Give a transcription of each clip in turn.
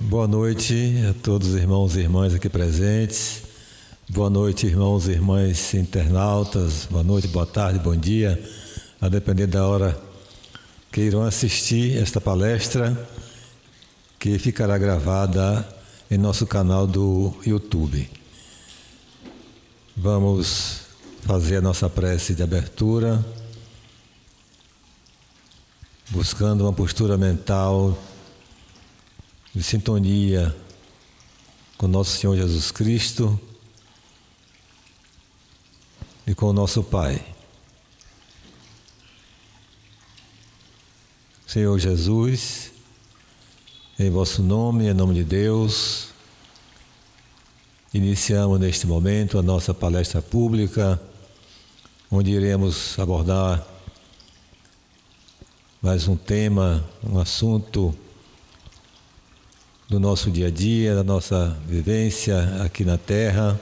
Boa noite a todos os irmãos e irmãs aqui presentes. Boa noite, irmãos e irmãs internautas. Boa noite, boa tarde, bom dia, a depender da hora que irão assistir esta palestra, que ficará gravada em nosso canal do YouTube. Vamos fazer a nossa prece de abertura, buscando uma postura mental de sintonia com nosso Senhor Jesus Cristo e com o nosso Pai. Senhor Jesus, em vosso nome, em nome de Deus, iniciamos neste momento a nossa palestra pública, onde iremos abordar mais um tema, um assunto do nosso dia a dia, da nossa vivência aqui na Terra,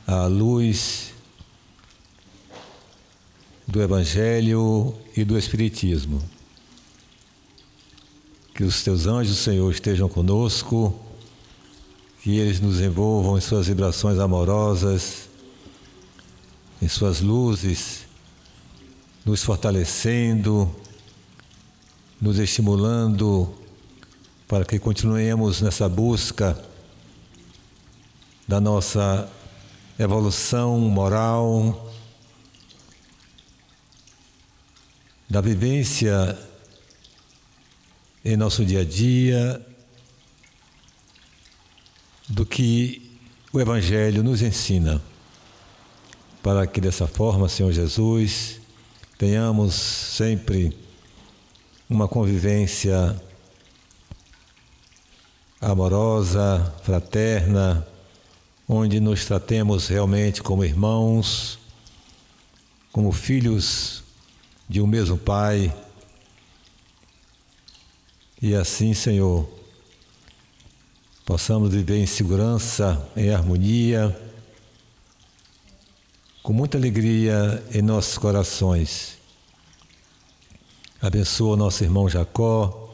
à luz do Evangelho e do Espiritismo. Que os teus anjos, Senhor, estejam conosco, que eles nos envolvam em suas vibrações amorosas, em suas luzes, nos fortalecendo, nos estimulando, para que continuemos nessa busca da nossa evolução moral, da vivência em nosso dia a dia, do que o Evangelho nos ensina, para que dessa forma, Senhor Jesus, tenhamos sempre uma convivência amorosa, fraterna, onde nos tratemos realmente como irmãos, como filhos de um mesmo Pai. E assim, Senhor, possamos viver em segurança, em harmonia, com muita alegria em nossos corações. Abençoa o nosso irmão Jacó,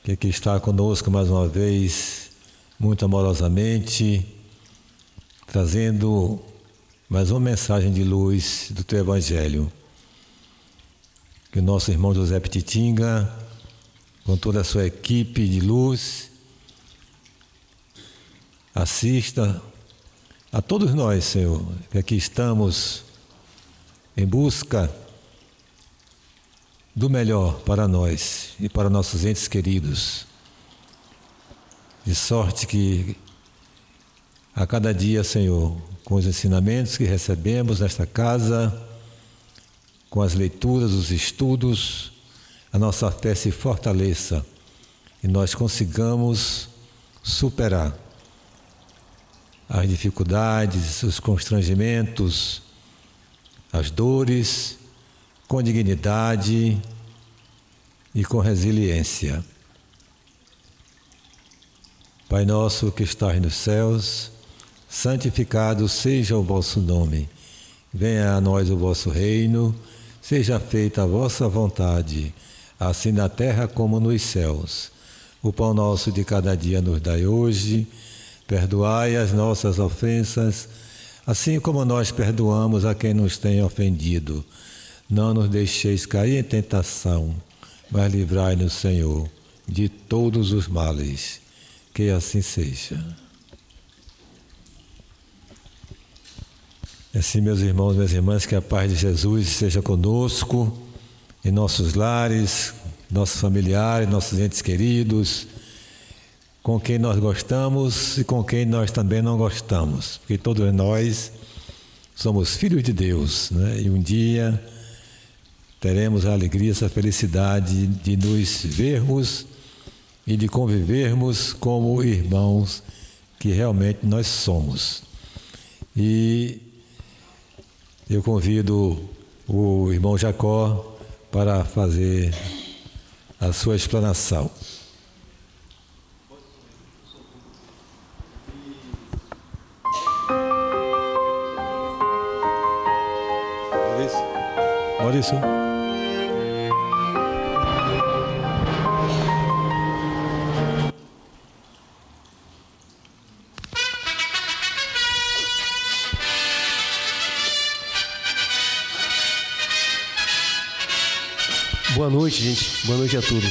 que aqui está conosco mais uma vez, muito amorosamente, trazendo mais uma mensagem de luz do Teu Evangelho. Que o nosso irmão José Pititinga, com toda a sua equipe de luz, assista a todos nós, Senhor, que aqui estamos em busca do melhor para nós e para nossos entes queridos, de sorte que a cada dia, Senhor, com os ensinamentos que recebemos nesta casa, com as leituras, os estudos, a nossa fé se fortaleça e nós consigamos superar as dificuldades, os constrangimentos, as dores, com dignidade e com resiliência. Pai nosso que estás nos céus, santificado seja o vosso nome. Venha a nós o vosso reino, seja feita a vossa vontade, assim na terra como nos céus. O pão nosso de cada dia nos dai hoje, perdoai as nossas ofensas, assim como nós perdoamos a quem nos tem ofendido. Não nos deixeis cair em tentação, mas livrai-nos, Senhor, de todos os males. Que assim seja. Assim, meus irmãos, minhas irmãs, que a paz de Jesus esteja conosco, em nossos lares, nossos familiares, nossos entes queridos, com quem nós gostamos e com quem nós também não gostamos, porque todos nós somos filhos de Deus, né? E um dia teremos a alegria, essa felicidade de nos vermos e de convivermos como irmãos que realmente nós somos. E eu convido o irmão Jacó para fazer a sua explanação. Maurício. Boa noite, gente. Boa noite a todos.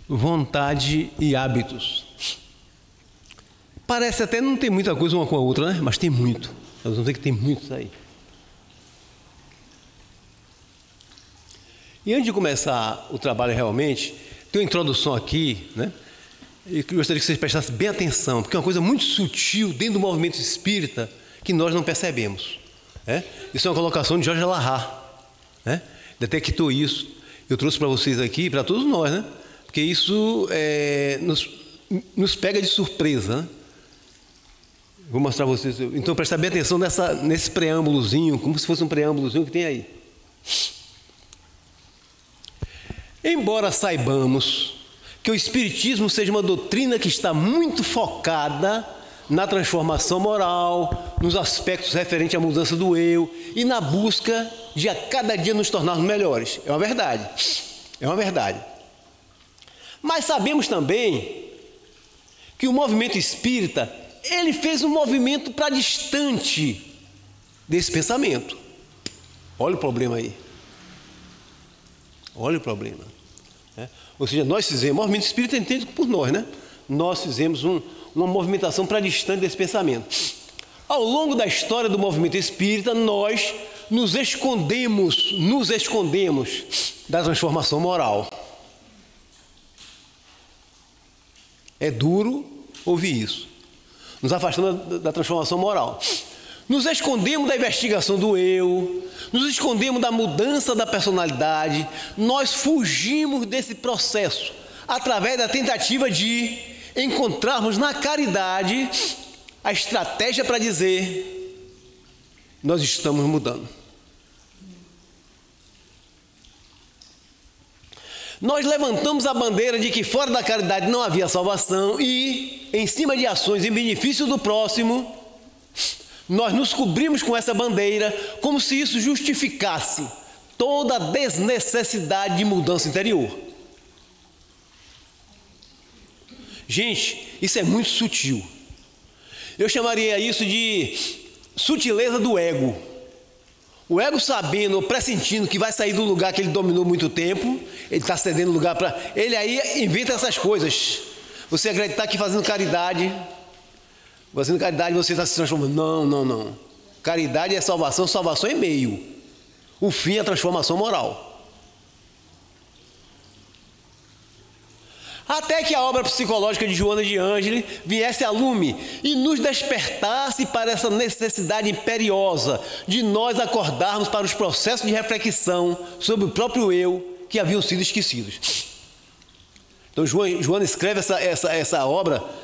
Vontade e hábitos. Parece até não ter muita coisa uma com a outra, né? Mas tem muito. Nós vamos ver que tem muito aí. E antes de começar o trabalho realmente, tem uma introdução aqui, né? E eu gostaria que vocês prestassem bem atenção, porque é uma coisa muito sutil dentro do movimento espírita que nós não percebemos. Né? Isso é uma colocação de Jorge Lahar, né? Detectou isso. Eu trouxe para vocês aqui, para todos nós, né? Porque isso nos pega de surpresa, né? Vou mostrar para vocês. Então, prestar bem atenção nesse preâmbulozinho, como se fosse um preâmbulozinho que tem aí. Embora saibamos que o Espiritismo seja uma doutrina que está muito focada na transformação moral, nos aspectos referentes à mudança do eu e na busca de a cada dia nos tornarmos melhores. É uma verdade. É uma verdade. Mas sabemos também que o movimento espírita, ele fez um movimento para distante desse pensamento. Olha o problema aí. Olha o problema. Ou seja, nós fizemos, o movimento espírita entende por nós, né? Nós fizemos uma movimentação para distante desse pensamento. Ao longo da história do movimento espírita, nós nos escondemos da transformação moral. É duro ouvir isso. Nos afastamos da transformação moral. Nos escondemos da investigação do eu, nos escondemos da mudança da personalidade, nós fugimos desse processo através da tentativa de encontrarmos na caridade a estratégia para dizer: nós estamos mudando. Nós levantamos a bandeira de que fora da caridade não havia salvação e, em cima de ações em benefício do próximo, nós nos cobrimos com essa bandeira como se isso justificasse toda a desnecessidade de mudança interior. Gente, isso é muito sutil. Eu chamaria isso de sutileza do ego. O ego sabendo ou pressentindo que vai sair do lugar que ele dominou muito tempo, ele está cedendo lugar para... Ele aí inventa essas coisas. Você acreditar que fazendo caridade você está se transformando. Não. Caridade é salvação, salvação é meio. O fim é a transformação moral. Até que a obra psicológica de Joana de Ângeles viesse a lume e nos despertasse para essa necessidade imperiosa de nós acordarmos para os processos de reflexão sobre o próprio eu que haviam sido esquecidos. Então Joana escreve essa obra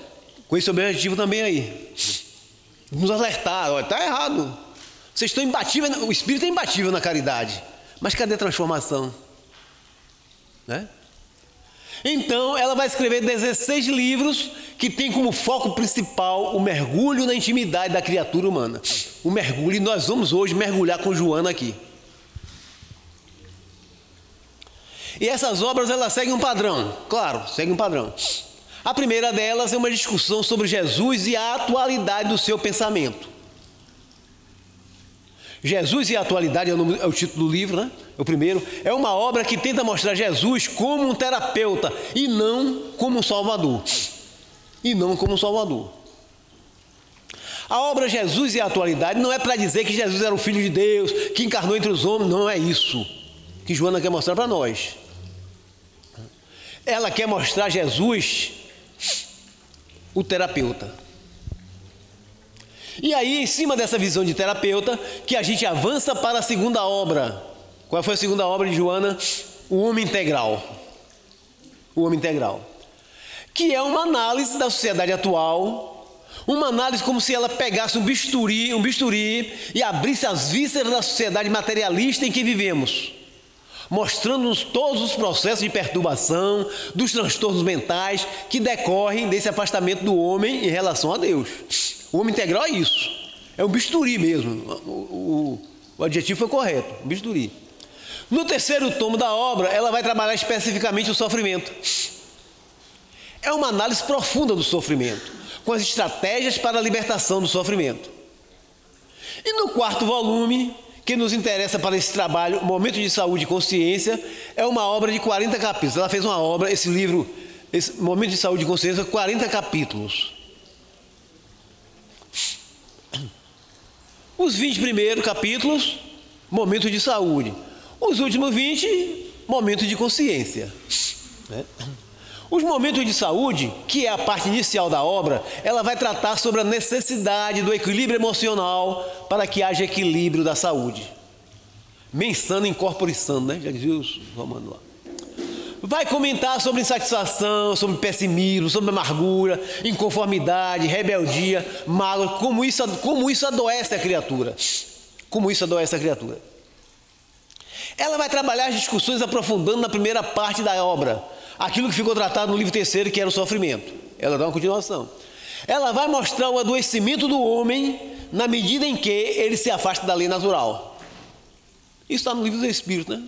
com esse objetivo também aí. Nos alertar, olha, está errado. Vocês estão imbatíveis, o espírito é imbatível na caridade. Mas cadê a transformação? Né? Então, ela vai escrever 16 livros que tem como foco principal o mergulho na intimidade da criatura humana. O mergulho, e nós vamos hoje mergulhar com Joana aqui. E essas obras, elas seguem um padrão. Claro, seguem um padrão. A primeira delas é uma discussão sobre Jesus e a atualidade do seu pensamento. Jesus e a atualidade é o título do livro, né? O primeiro. É uma obra que tenta mostrar Jesus como um terapeuta e não como um salvador. A obra Jesus e a atualidade não é para dizer que Jesus era o Filho de Deus, que encarnou entre os homens. Não é isso que Joana quer mostrar para nós. Ela quer mostrar Jesus o terapeuta. E aí, em cima dessa visão de terapeuta, que a gente avança para a segunda obra. Qual foi a segunda obra de Joana? O Homem Integral. O Homem Integral. Que é uma análise da sociedade atual, uma análise como se ela pegasse um bisturi e abrisse as vísceras da sociedade materialista em que vivemos, mostrando-nos todos os processos de perturbação, dos transtornos mentais que decorrem desse afastamento do homem em relação a Deus. O homem integral é isso, é um bisturi mesmo, o adjetivo foi correto, um bisturi. No terceiro tomo da obra, ela vai trabalhar especificamente o sofrimento. É uma análise profunda do sofrimento, com as estratégias para a libertação do sofrimento. E no quarto volume, que nos interessa para esse trabalho, Momento de Saúde e Consciência, é uma obra de 40 capítulos. Ela fez uma obra, esse livro, esse Momento de Saúde e Consciência, 40 capítulos. Os 20 primeiros capítulos, Momento de Saúde. Os últimos 20, Momento de Consciência. Os momentos de saúde, que é a parte inicial da obra, ela vai tratar sobre a necessidade do equilíbrio emocional para que haja equilíbrio da saúde. Mensando in corpore sano, né? Já dizia os romanos lá. Vai comentar sobre insatisfação, sobre pessimismo, sobre amargura, inconformidade, rebeldia, mágoa, como isso adoece a criatura. Como isso adoece a criatura. Ela vai trabalhar as discussões aprofundando na primeira parte da obra, aquilo que ficou tratado no livro terceiro, que era o sofrimento. Ela dá uma continuação. Ela vai mostrar o adoecimento do homem na medida em que ele se afasta da lei natural. Isso está no livro do Espírito, né?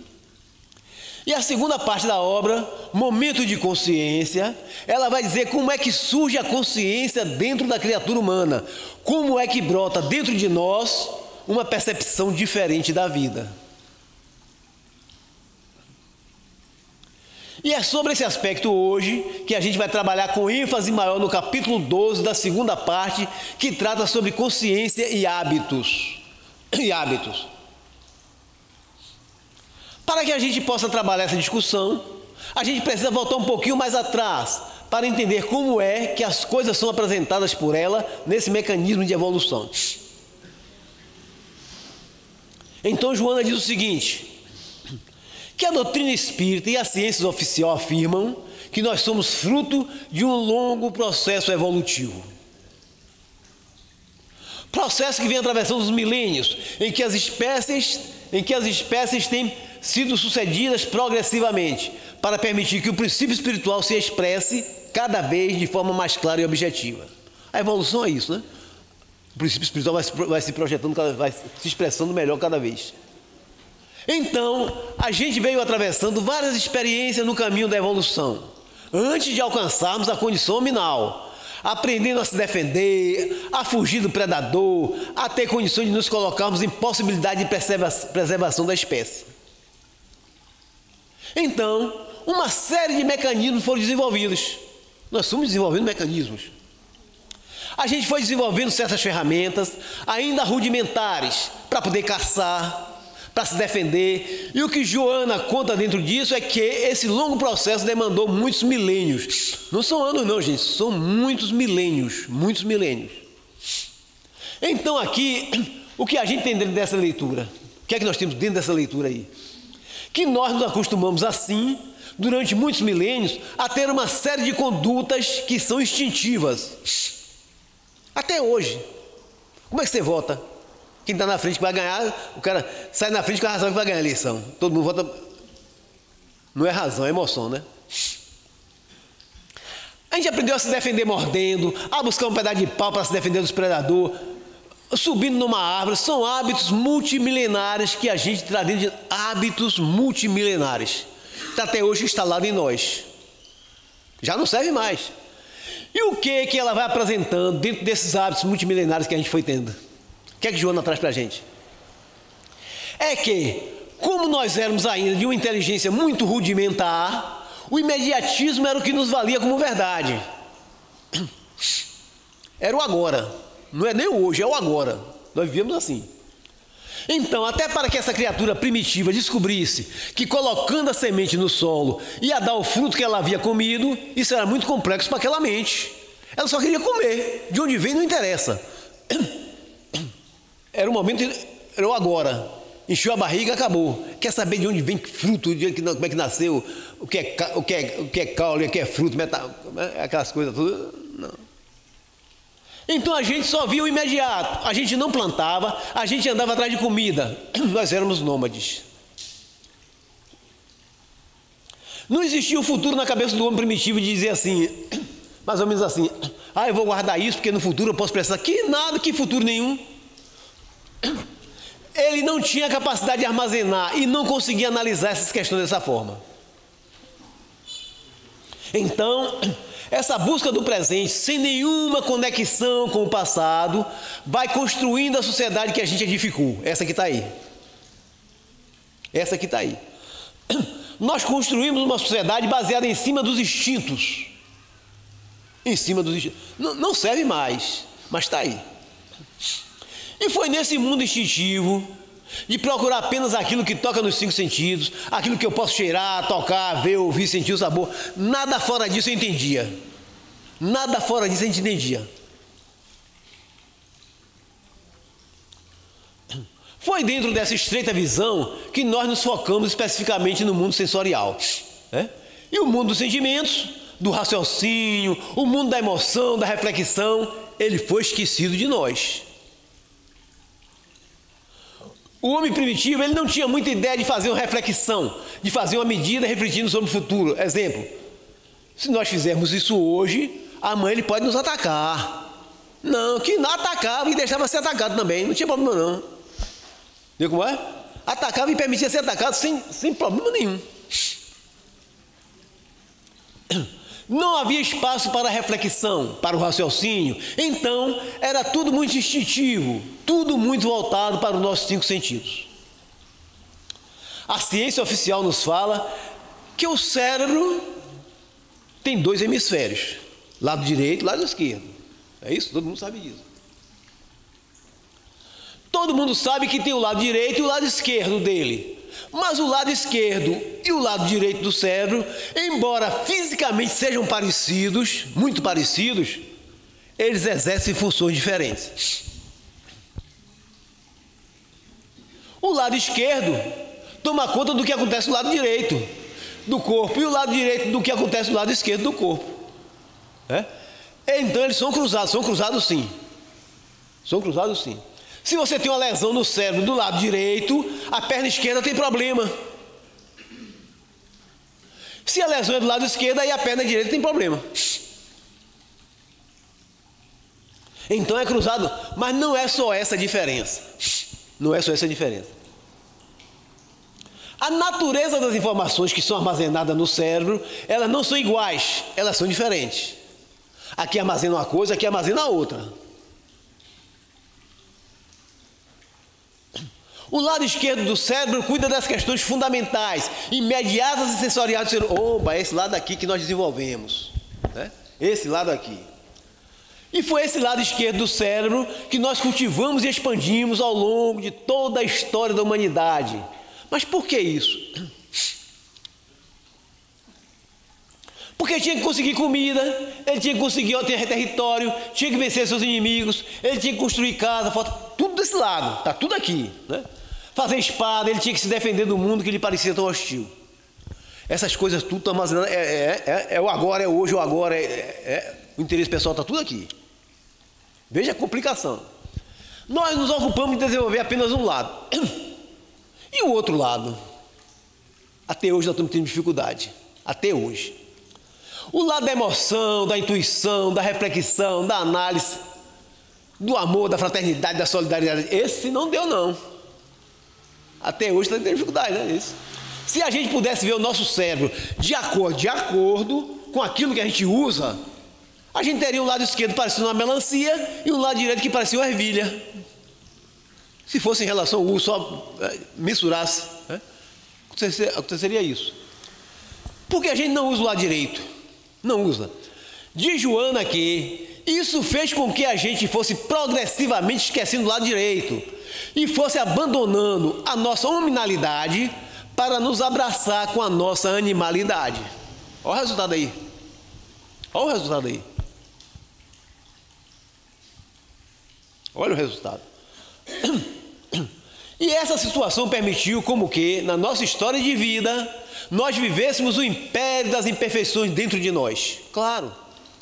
E a segunda parte da obra, Momento de Consciência, ela vai dizer como é que surge a consciência dentro da criatura humana, como é que brota dentro de nós uma percepção diferente da vida. E é sobre esse aspecto hoje que a gente vai trabalhar com ênfase maior no capítulo 12 da segunda parte, que trata sobre consciência e hábitos. Para que a gente possa trabalhar essa discussão, a gente precisa voltar um pouquinho mais atrás para entender como é que as coisas são apresentadas por ela nesse mecanismo de evolução. Então Joana diz o seguinte: que a doutrina espírita e as ciências oficiais afirmam que nós somos fruto de um longo processo evolutivo. Processo que vem atravessando os milênios, em que as espécies têm sido sucedidas progressivamente, para permitir que o princípio espiritual se expresse cada vez de forma mais clara e objetiva. A evolução é isso, né? O princípio espiritual vai se projetando, vai se expressando melhor cada vez. Então, a gente veio atravessando várias experiências no caminho da evolução, antes de alcançarmos a condição nominal, aprendendo a se defender, a fugir do predador, a ter condições de nos colocarmos em possibilidade de preservação da espécie. Então, uma série de mecanismos foram desenvolvidos. Nós fomos desenvolvendo mecanismos. A gente foi desenvolvendo certas ferramentas, ainda rudimentares, para poder caçar, para se defender. E o que Joana conta dentro disso é que esse longo processo demandou muitos milênios. Não são anos não, gente, são muitos milênios, muitos milênios. Então aqui, o que a gente tem dentro dessa leitura? O que é que nós temos dentro dessa leitura aí? Que nós nos acostumamos assim, durante muitos milênios, a ter uma série de condutas que são instintivas. Até hoje. Como é que você vota? Quem está na frente que vai ganhar, o cara sai na frente com a razão que vai ganhar a eleição. Todo mundo vota. Não é razão, é emoção, né? A gente aprendeu a se defender mordendo, a buscar um pedaço de pau para se defender dos predadores, subindo numa árvore. São hábitos multimilenares que a gente traz dentro de hábitos multimilenares. Está até hoje instalado em nós. Já não serve mais. E o que ela vai apresentando dentro desses hábitos multimilenares que a gente foi tendo? O que é que Joana traz para a gente? É que, como nós éramos ainda de uma inteligência muito rudimentar, o imediatismo era o que nos valia como verdade. Era o agora. Não é nem o hoje, é o agora. Nós vivíamos assim. Então, até para que essa criatura primitiva descobrisse que colocando a semente no solo ia dar o fruto que ela havia comido, isso era muito complexo para aquela mente. Ela só queria comer. De onde vem não interessa. Era o momento, era o agora. Encheu a barriga, acabou. Quer saber de onde vem fruto, como é que nasceu, o que é caule, o que é fruto, aquelas coisas tudo? Não. Então a gente só via o imediato. A gente não plantava, a gente andava atrás de comida. Nós éramos nômades. Não existia o futuro na cabeça do homem primitivo de dizer assim, mais ou menos assim: ah, eu vou guardar isso porque no futuro eu posso precisar. Que nada, que futuro nenhum. Ele não tinha capacidade de armazenar e não conseguia analisar essas questões dessa forma. Então, Essa busca do presente, sem nenhuma conexão com o passado, vai construindo a sociedade que a gente edificou. Essa que está aí. Essa que está aí. Nós construímos uma sociedade baseada em cima dos instintos. Em cima dos instintos. Não serve mais, mas está aí. E foi nesse mundo instintivo, de procurar apenas aquilo que toca nos 5 sentidos, aquilo que eu posso cheirar, tocar, ver, ouvir, sentir o sabor. Nada fora disso eu entendia. Nada fora disso a gente entendia. Foi dentro dessa estreita visão que nós nos focamos especificamente no mundo sensorial. E o mundo dos sentimentos, do raciocínio, o mundo da emoção, da reflexão, ele foi esquecido de nós. O homem primitivo, ele não tinha muita ideia de fazer uma reflexão, de fazer uma medida refletindo sobre o futuro. Exemplo, se nós fizermos isso hoje, amanhã ele pode nos atacar. Não, que não atacava e deixava ser atacado também, não tinha problema não. Viu como é? Atacava e permitia ser atacado sem problema nenhum. Não havia espaço para a reflexão, para o raciocínio. Então, era tudo muito instintivo, tudo muito voltado para os nossos 5 sentidos. A ciência oficial nos fala que o cérebro tem 2 hemisférios, lado direito e lado esquerdo. É isso? Todo mundo sabe disso. Todo mundo sabe que tem o lado direito e o lado esquerdo dele. Mas o lado esquerdo e o lado direito do cérebro, embora fisicamente sejam parecidos, muito parecidos, eles exercem funções diferentes. O lado esquerdo toma conta do que acontece do lado direito do corpo e o lado direito do que acontece do lado esquerdo do corpo. Então eles são cruzados sim. São cruzados sim. Se você tem uma lesão no cérebro do lado direito, a perna esquerda tem problema. Se a lesão é do lado esquerdo, aí a perna direita tem problema. Então é cruzado, mas não é só essa a diferença. Não é só essa a diferença. A natureza das informações que são armazenadas no cérebro, elas não são iguais, elas são diferentes. Aqui armazena uma coisa, aqui armazena outra. O lado esquerdo do cérebro cuida das questões fundamentais, imediatas e sensoriais do cérebro. Oba, é esse lado aqui que nós desenvolvemos. Esse lado aqui. E foi esse lado esquerdo do cérebro que nós cultivamos e expandimos ao longo de toda a história da humanidade. Mas por que isso? Porque tinha que conseguir comida, ele tinha que conseguir ter território, tinha que vencer seus inimigos, ele tinha que construir casa, tudo desse lado, está tudo aqui. Fazer espada, ele tinha que se defender do mundo que lhe parecia tão hostil. Essas coisas tudo estão armazenadas, é o agora, é hoje, o agora, o interesse pessoal está tudo aqui. Veja a complicação. Nós nos ocupamos de desenvolver apenas um lado. E o outro lado? Até hoje nós estamos tendo dificuldade. Até hoje. O lado da emoção, da intuição, da reflexão, da análise, do amor, da fraternidade, da solidariedade, esse não deu não. Até hoje está tendo dificuldade, né? Isso. Se a gente pudesse ver o nosso cérebro de acordo com aquilo que a gente usa, a gente teria um lado esquerdo parecendo uma melancia e um lado direito que parecia uma ervilha. Se fosse em relação ao uso, só mensurasse, aconteceria isso. Porque a gente não usa o lado direito. Não usa. Diz Joana aqui, isso fez com que a gente fosse progressivamente esquecendo o lado direito e fosse abandonando a nossa hominalidade para nos abraçar com a nossa animalidade. Olha o resultado aí. Olha o resultado aí. Olha o resultado. E essa situação permitiu como que, na nossa história de vida, nós vivêssemos o império das imperfeições dentro de nós. Claro,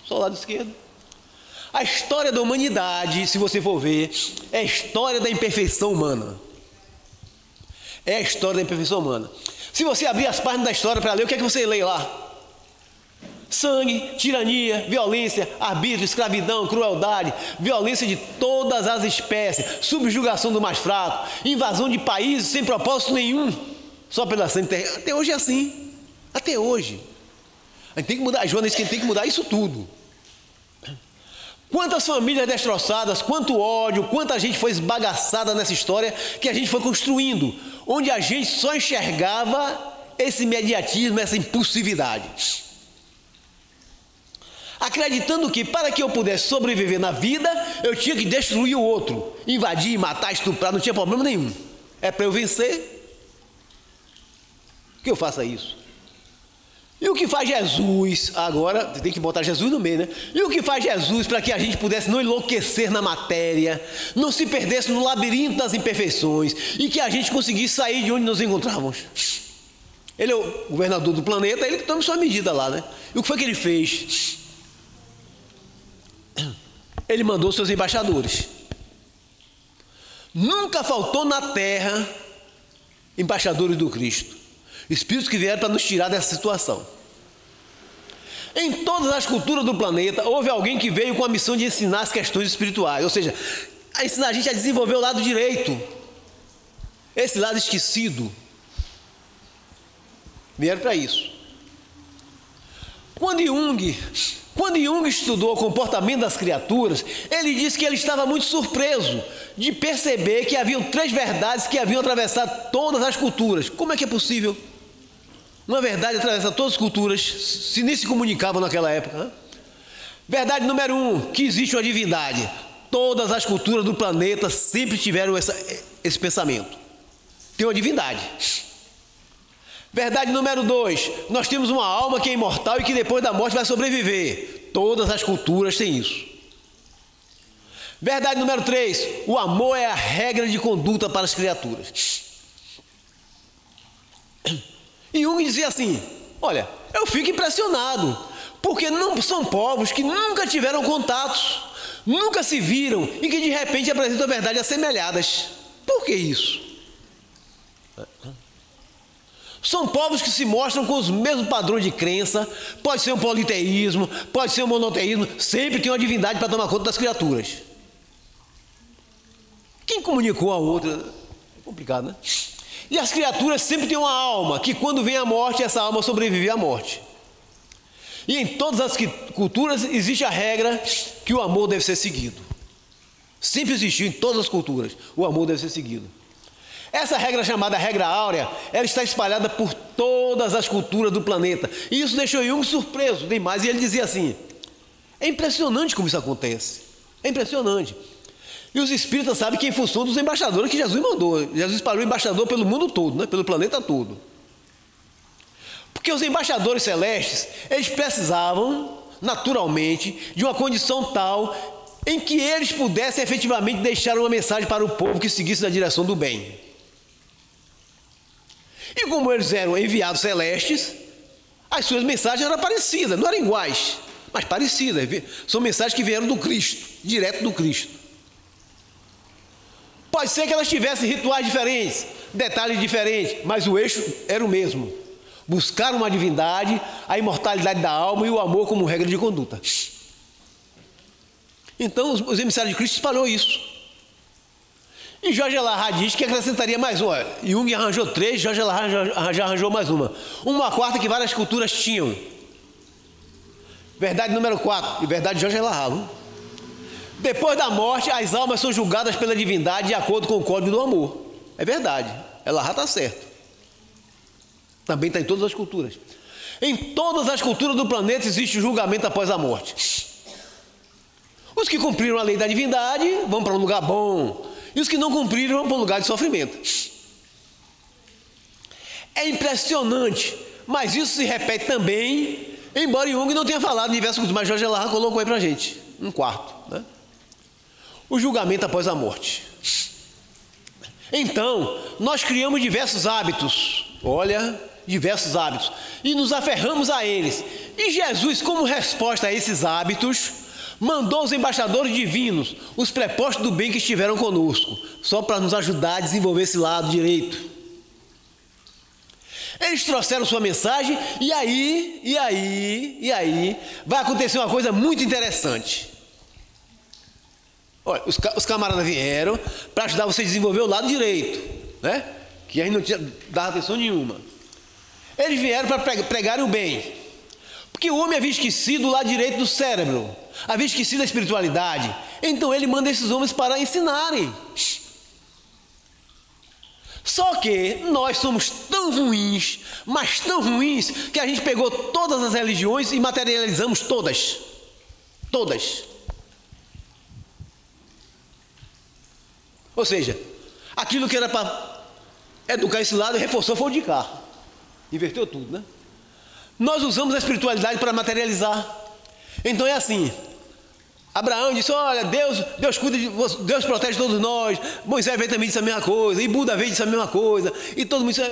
só o lado esquerdo. A história da humanidade, se você for ver, é a história da imperfeição humana. É a história da imperfeição humana. Se você abrir as páginas da história para ler, o que é que você lê lá? Sangue, tirania, violência, arbítrio, escravidão, crueldade, violência de todas as espécies, subjugação do mais fraco, invasão de países sem propósito nenhum, só pela sangue terrena. Até hoje é assim. Até hoje. A gente tem que mudar, Joana disse que a gente tem que mudar isso tudo. Quantas famílias destroçadas, quanto ódio, quanta gente foi esbagaçada nessa história que a gente foi construindo, onde a gente só enxergava esse imediatismo, essa impulsividade. Acreditando que para que eu pudesse sobreviver na vida, eu tinha que destruir o outro, invadir, matar, estuprar, não tinha problema nenhum. É para eu vencer que eu faça isso. E o que faz Jesus, agora, tem que botar Jesus no meio, né? E o que faz Jesus para que a gente pudesse não enlouquecer na matéria, não se perdesse no labirinto das imperfeições e que a gente conseguisse sair de onde nos encontrávamos? Ele é o governador do planeta, ele que toma sua medida lá, né? E o que foi que ele fez? Ele mandou seus embaixadores. Nunca faltou na terra embaixadores do Cristo. Espíritos que vieram para nos tirar dessa situação. Em todas as culturas do planeta, houve alguém que veio com a missão de ensinar as questões espirituais, ou seja, a ensinar a gente a desenvolver o lado direito, esse lado esquecido. Vieram para isso. Quando Jung estudou o comportamento das criaturas, ele disse que ele estava muito surpreso de perceber que haviam 3 verdades que haviam atravessado todas as culturas. Como é que é possível uma verdade atravessa todas as culturas, se nem se comunicavam naquela época, né? Verdade número 1, que existe uma divindade. Todas as culturas do planeta sempre tiveram esse pensamento. Tem uma divindade. Verdade número 2, nós temos uma alma que é imortal e que depois da morte vai sobreviver. Todas as culturas têm isso. Verdade número 3, o amor é a regra de conduta para as criaturas. E Jung dizia assim, olha, eu fico impressionado, porque não são povos que nunca tiveram contatos, nunca se viram e que de repente apresentam verdades assemelhadas. Por que isso? São povos que se mostram com os mesmos padrões de crença, pode ser um politeísmo, pode ser um monoteísmo, sempre tem uma divindade para tomar conta das criaturas. Quem comunicou a outra? É complicado, né? E as criaturas sempre têm uma alma, que quando vem a morte, essa alma sobrevive à morte. E em todas as culturas existe a regra que o amor deve ser seguido. Sempre existiu em todas as culturas, o amor deve ser seguido. Essa regra chamada regra áurea, ela está espalhada por todas as culturas do planeta. E isso deixou Jung surpreso demais. E ele dizia assim, é impressionante como isso acontece. É impressionante. E os espíritas sabem que em função dos embaixadores que Jesus mandou. Jesus espalhou embaixador pelo mundo todo, né? Pelo planeta todo. Porque os embaixadores celestes, eles precisavam, naturalmente, de uma condição tal em que eles pudessem efetivamente deixar uma mensagem para o povo que seguisse na direção do bem. E como eles eram enviados celestes, as suas mensagens eram parecidas, não eram iguais, mas parecidas. São mensagens que vieram do Cristo, direto do Cristo. Pode ser que elas tivessem rituais diferentes, detalhes diferentes, mas o eixo era o mesmo. Buscar uma divindade, a imortalidade da alma e o amor como regra de conduta. Então os emissários de Cristo espalhou isso. E Jorge Elarrat diz que acrescentaria mais uma. Jung arranjou 3, Jorge Elarrat já arranjou mais uma. Uma quarta que várias culturas tinham. Verdade número 4, e verdade de Jorge Elarrat. Depois da morte, as almas são julgadas pela divindade de acordo com o código do amor. É verdade, Elarrat está certo. Também está em todas as culturas. Em todas as culturas do planeta existe o julgamento após a morte. Os que cumpriram a lei da divindade vão para um lugar bom. E os que não cumpriram vão para um lugar de sofrimento. É impressionante, mas isso se repete também, embora Jung não tenha falado em diversas coisas, mas Jorge Elarrat colocou aí para a gente, um quarto, né? O julgamento após a morte. Então, nós criamos diversos hábitos, diversos hábitos, e nos aferramos a eles. E Jesus, como resposta a esses hábitos, mandou os embaixadores divinos, os prepostos do bem que estiveram conosco, só para nos ajudar a desenvolver esse lado direito. Eles trouxeram sua mensagem e aí vai acontecer uma coisa muito interessante. Olha, os camaradas vieram para ajudar você a desenvolver o lado direito, né? Que a gente não tinha dado atenção nenhuma. Eles vieram para pregarem o bem. Porque o homem havia esquecido o lado direito do cérebro, havia esquecido a espiritualidade. Então ele manda esses homens para ensinarem. Só que nós somos tão ruins, mas tão ruins, que a gente pegou todas as religiões e materializamos todas. Todas. Ou seja, aquilo que era para educar esse lado, reforçou foi o de cá. Inverteu tudo, né? Nós usamos a espiritualidade para materializar. Então é assim. Abraão disse, olha, Deus cuida de você, Deus protege todos nós. Moisés veio também disse a mesma coisa, e Buda veio disse a mesma coisa, e todo mundo disse.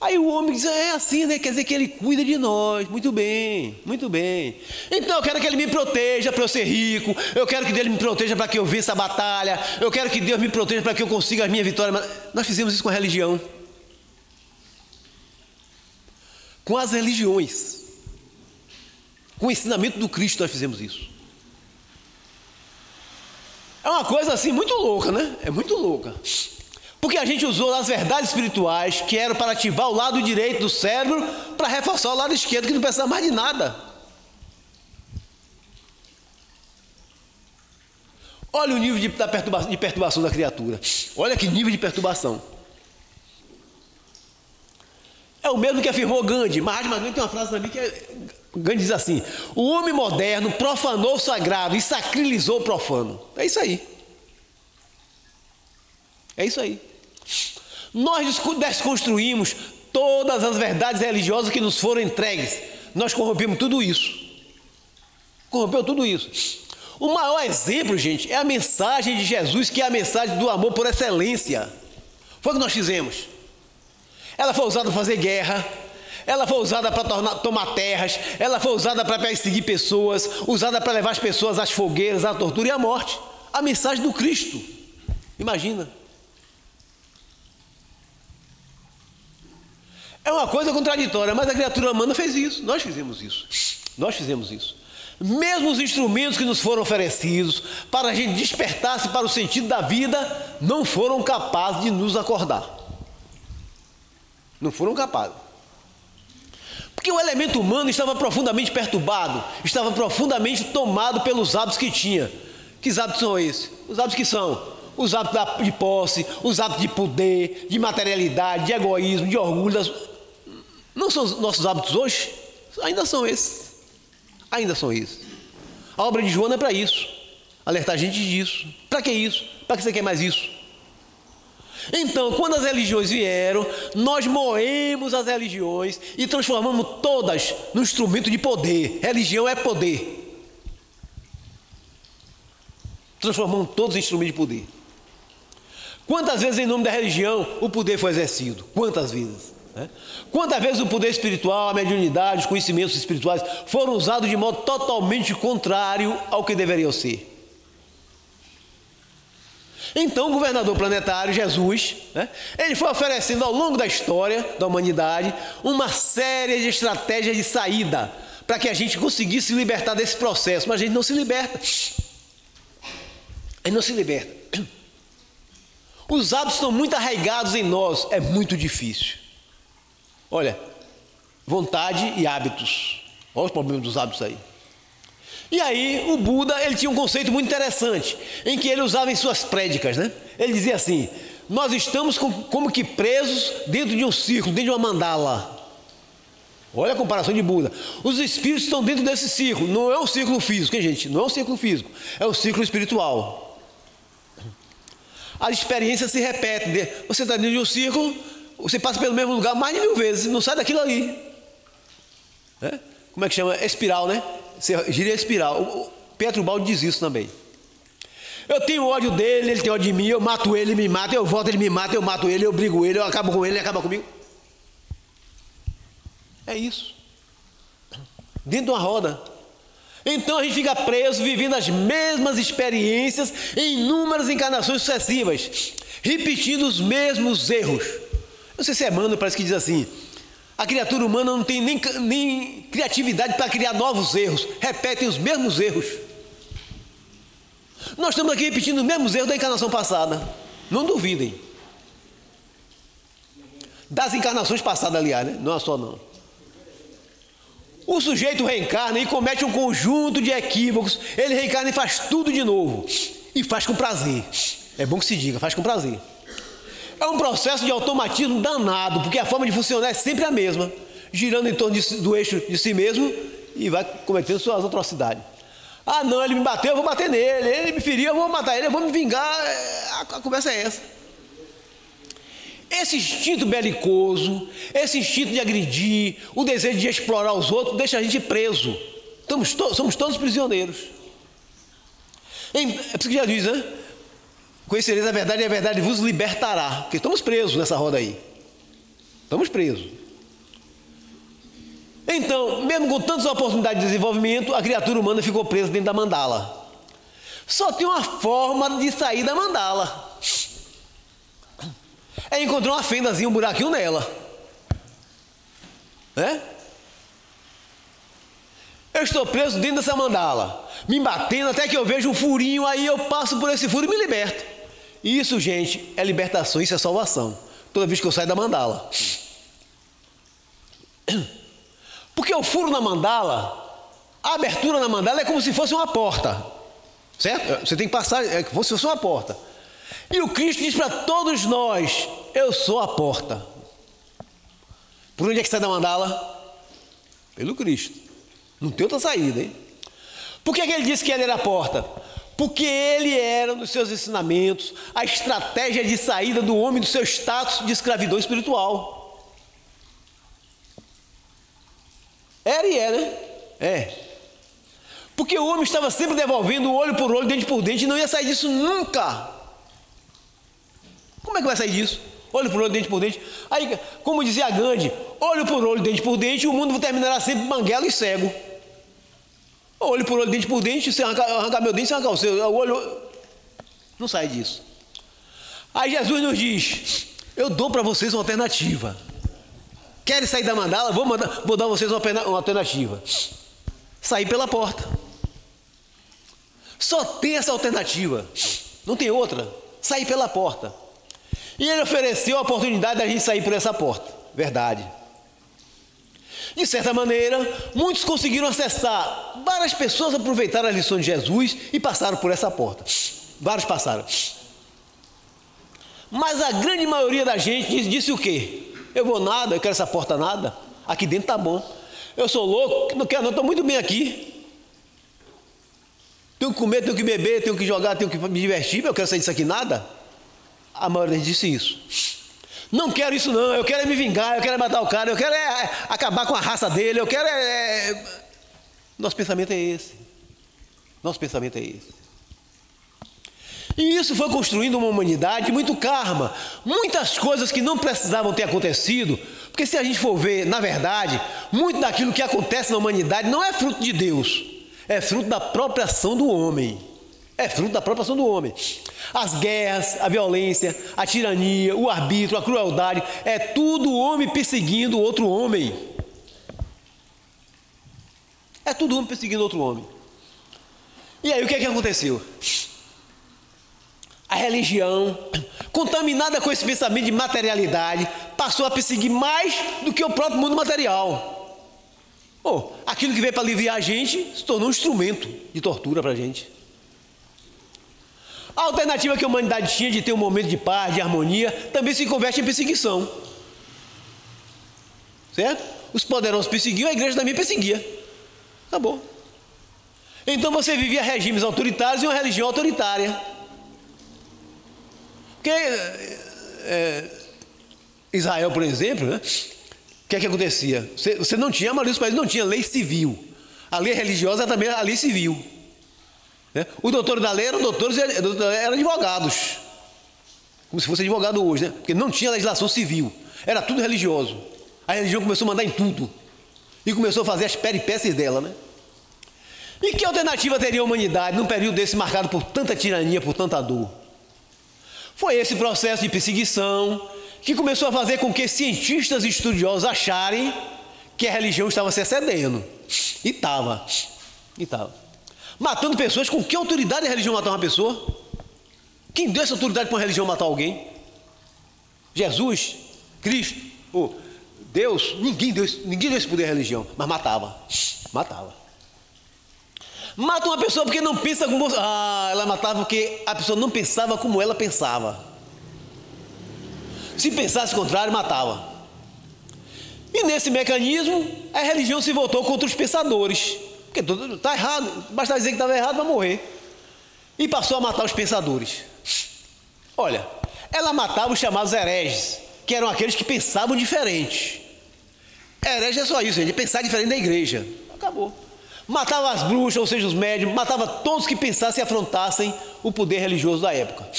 Aí o homem diz, é assim, né? Quer dizer que ele cuida de nós. Muito bem, muito bem. Então eu quero que ele me proteja para eu ser rico, eu quero que Deus me proteja para que eu vença a batalha, eu quero que Deus me proteja para que eu consiga as minhas vitórias. Mas nós fizemos isso com a religião. Com as religiões. Com o ensinamento do Cristo nós fizemos isso. É uma coisa assim muito louca, né? É muito louca. Porque a gente usou as verdades espirituais que eram para ativar o lado direito do cérebro para reforçar o lado esquerdo que não precisava mais de nada. Olha o nível de perturbação da criatura. Olha que nível de perturbação. É o mesmo que afirmou Gandhi. Mahatma Gandhi tem uma frase também que Gandhi diz assim: o homem moderno profanou o sagrado e sacralizou o profano. É isso aí. É isso aí. Nós desconstruímos todas as verdades religiosas que nos foram entregues. Nós corrompemos tudo isso. Corrompeu tudo isso. O maior exemplo, gente, é a mensagem de Jesus, que é a mensagem do amor por excelência. Foi o que nós fizemos. Ela foi usada para fazer guerra, ela foi usada para tomar terras, ela foi usada para perseguir pessoas, usada para levar as pessoas às fogueiras, à tortura e à morte. A mensagem do Cristo. Imagina. É uma coisa contraditória, mas a criatura humana fez isso. Nós fizemos isso. Nós fizemos isso. Mesmo os instrumentos que nos foram oferecidos para a gente despertar-se para o sentido da vida, não foram capazes de nos acordar. Não foram capazes. Porque o elemento humano estava profundamente perturbado, estava profundamente tomado pelos hábitos que tinha. Que hábitos são esses? Os hábitos que são? Os hábitos de posse, os hábitos de poder, de materialidade, de egoísmo, de orgulho. Não são os nossos hábitos hoje? Ainda são esses. Ainda são esses. A obra de Joana é para isso. Alertar a gente disso. Para que isso? Para que você quer mais isso? Então, quando as religiões vieram, nós moemos as religiões e transformamos todas no instrumento de poder. Religião é poder. Transformamos todos em instrumento de poder. Quantas vezes em nome da religião o poder foi exercido? Quantas vezes? Quantas vezes o poder espiritual, a mediunidade, os conhecimentos espirituais foram usados de modo totalmente contrário ao que deveriam ser? Então o governador planetário, Jesus, ele foi oferecendo ao longo da história da humanidade uma série de estratégias de saída para que a gente conseguisse se libertar desse processo, mas a gente não se liberta. A gente não se liberta. Os hábitos estão muito arraigados em nós, é muito difícil. Olha, vontade e hábitos. Olha os problemas dos hábitos aí. E aí o Buda, ele tinha um conceito muito interessante, em que ele usava em suas prédicas, né? Ele dizia assim: nós estamos como que presos dentro de um círculo, dentro de uma mandala. Olha a comparação de Buda. Os espíritos estão dentro desse círculo. Não é um círculo físico, hein, gente? Não é um círculo físico, é um círculo espiritual. As experiências se repetem. Você está dentro de um círculo, você passa pelo mesmo lugar mais de 1000 vezes, não sai daquilo ali. Como é que chama? Espiral, né? Você gira a espiral. O Pietro Baldi diz isso também. Eu tenho ódio dele, ele tem ódio de mim, eu mato ele, ele me mata, eu volto, ele me mata, eu mato ele, eu brigo ele, eu acabo com ele, ele acaba comigo. É isso. Dentro de uma roda. Então a gente fica preso, vivendo as mesmas experiências em inúmeras encarnações sucessivas, repetindo os mesmos erros. Não sei se é Emmanuel, parece que diz assim: a criatura humana não tem nem criatividade para criar novos erros, repetem os mesmos erros. Nós estamos aqui repetindo os mesmos erros da encarnação passada. Não duvidem. Das encarnações passadas, aliás, né? Não é só não. O sujeito reencarna e comete um conjunto de equívocos. Ele reencarna e faz tudo de novo. E faz com prazer. É bom que se diga, faz com prazer. É um processo de automatismo danado, porque a forma de funcionar é sempre a mesma, girando em torno do eixo de si mesmo e vai cometendo suas atrocidades. Ah, não, ele me bateu, eu vou bater nele. Ele me feriu, eu vou matar ele, eu vou me vingar. A conversa é essa. Esse instinto belicoso, esse instinto de agredir, o desejo de explorar os outros, deixa a gente preso. Somos todos prisioneiros. É por isso que já diz, né? Conhecereis a verdade e a verdade vos libertará. Porque estamos presos nessa roda aí. Estamos presos. Então, mesmo com tantas oportunidades de desenvolvimento, a criatura humana ficou presa dentro da mandala. Só tem uma forma de sair da mandala. É encontrar uma fendazinha, um buraquinho nela. Né? Eu estou preso dentro dessa mandala, me batendo até que eu vejo um furinho, aí eu passo por esse furo e me liberto. Isso, gente, é libertação, isso é salvação. Toda vez que eu saio da mandala. Porque o furo na mandala, a abertura na mandala é como se fosse uma porta. Certo? Você tem que passar, é como se fosse uma porta. E o Cristo diz para todos nós: eu sou a porta. Por onde é que sai da mandala? Pelo Cristo. Não tem outra saída, hein? Por que ele disse que ele era a porta? Porque ele era, nos seus ensinamentos, a estratégia de saída do homem do seu status de escravidão espiritual. Era e é, né? É. Porque o homem estava sempre devolvendo olho por olho, dente por dente, e não ia sair disso nunca. Como é que vai sair disso? Olho por olho, dente por dente. Aí, como dizia Gandhi, olho por olho, dente por dente, o mundo terminará sempre banguelo e cego. Olho por olho, dente por dente, se arrancar meu dente, se arrancar o seu. O olho não sai disso. Aí Jesus nos diz: eu dou para vocês uma alternativa. Querem sair da mandala? Vou dar a vocês uma alternativa. Sair pela porta. Só tem essa alternativa. Não tem outra. Sair pela porta. E ele ofereceu a oportunidade da gente sair por essa porta. Verdade. De certa maneira, muitos conseguiram acessar. Várias pessoas aproveitaram as lições de Jesus e passaram por essa porta. Vários passaram. Mas a grande maioria da gente disse o quê? Eu vou nada, eu quero essa porta nada. Aqui dentro tá bom. Eu sou louco, não quero não, estou muito bem aqui. Tenho que comer, tenho que beber, tenho que jogar, tenho que me divertir, mas eu quero sair disso aqui nada. A maioria disse isso. Não quero isso não, eu quero me vingar, eu quero matar o cara, eu quero acabar com a raça dele, eu quero Nosso pensamento é esse. Nosso pensamento é esse. E isso foi construindo uma humanidade muito karma. Muitas coisas que não precisavam ter acontecido, porque se a gente for ver, na verdade, muito daquilo que acontece na humanidade não é fruto de Deus, é fruto da própria ação do homem. É fruto da própria ação do homem. As guerras, a violência, a tirania, o arbítrio, a crueldade, é tudo o homem perseguindo outro homem. É tudo homem perseguindo outro homem. E aí o que é que aconteceu? A religião, contaminada com esse pensamento de materialidade, passou a perseguir mais do que o próprio mundo material. Aquilo que veio para aliviar a gente se tornou um instrumento de tortura para a gente. A alternativa que a humanidade tinha de ter um momento de paz, de harmonia, também se converte em perseguição. Certo? Os poderosos perseguiam, a igreja também perseguia. Acabou. Então você vivia regimes autoritários e uma religião autoritária. Porque Israel, por exemplo, né? O que é que acontecia? Você não tinha, a maioria dos países não tinha lei civil. A lei religiosa era também a lei civil. Né? O doutor da lei eram advogados. Como se fosse advogado hoje, né? Porque não tinha legislação civil. Era tudo religioso. A religião começou a mandar em tudo. E começou a fazer as peripécias dela, né? E que alternativa teria a humanidade num período desse marcado por tanta tirania, por tanta dor? Foi esse processo de perseguição que começou a fazer com que cientistas e estudiosos acharem que a religião estava se excedendo. E estava. Matando pessoas. Com que autoridade a religião matar uma pessoa? Quem deu essa autoridade para uma religião matar alguém? Jesus? Cristo? Deus, ninguém deu esse poder à religião, mas matava. Mata uma pessoa porque não pensa como você. Ela matava porque a pessoa não pensava como ela pensava. Se pensasse o contrário, matava. E nesse mecanismo, a religião se voltou contra os pensadores. Porque tudo está errado, basta dizer que estava errado para morrer. E passou a matar os pensadores. Olha, ela matava os chamados hereges, que eram aqueles que pensavam diferente. Herege é só isso, gente, pensar diferente da igreja. Acabou. Matava as bruxas, ou seja, os médiuns, matava todos que pensassem e afrontassem o poder religioso da época.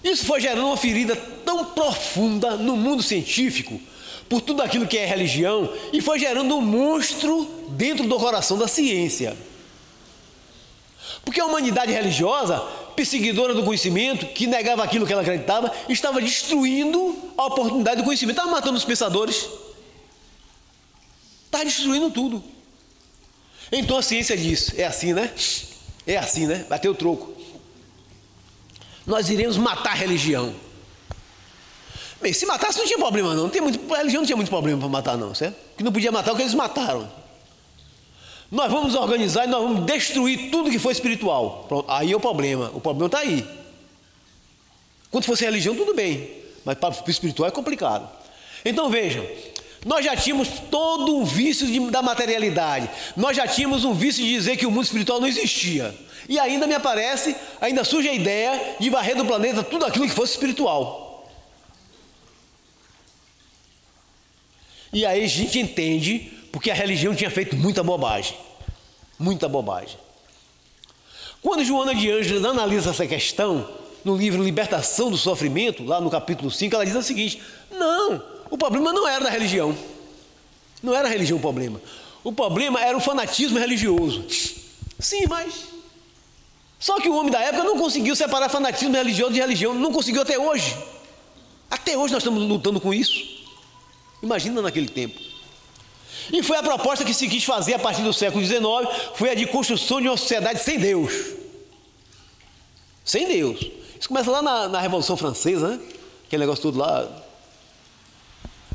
Isso foi gerando uma ferida tão profunda no mundo científico, por tudo aquilo que é religião, e foi gerando um monstro dentro do coração da ciência. Porque a humanidade religiosa, perseguidora do conhecimento, que negava aquilo que ela acreditava, estava destruindo a oportunidade do conhecimento, estava matando os pensadores, estava destruindo tudo. Então a ciência diz, é assim, né? Bateu o troco. Nós iremos matar a religião. Bem, se matasse não tinha problema não, a religião não tinha muito problema para matar não, certo? Que não podia matar o que eles mataram. Nós vamos organizar e nós vamos destruir tudo que foi espiritual. Pronto, aí é o problema está aí. Quando fosse religião, tudo bem, mas para o espiritual é complicado. Então vejam, nós já tínhamos todo um vício da materialidade, nós já tínhamos um vício de dizer que o mundo espiritual não existia. E ainda ainda surge a ideia de varrer do planeta tudo aquilo que fosse espiritual. E aí a gente entende porque a religião tinha feito muita bobagem. Quando Joana de Ângeles analisa essa questão, no livro Libertação do Sofrimento, lá no capítulo 5, ela diz o seguinte: não, o problema não era da religião. Não era a religião o problema. O problema era o fanatismo religioso. Sim, mas... Só que o homem da época não conseguiu separar fanatismo religioso de religião. Não conseguiu até hoje. Até hoje nós estamos lutando com isso. Imagina naquele tempo. E foi a proposta que se quis fazer a partir do século XIX, foi a de construção de uma sociedade sem Deus. Sem Deus. Isso começa lá na Revolução Francesa, né? Aquele negócio todo lá.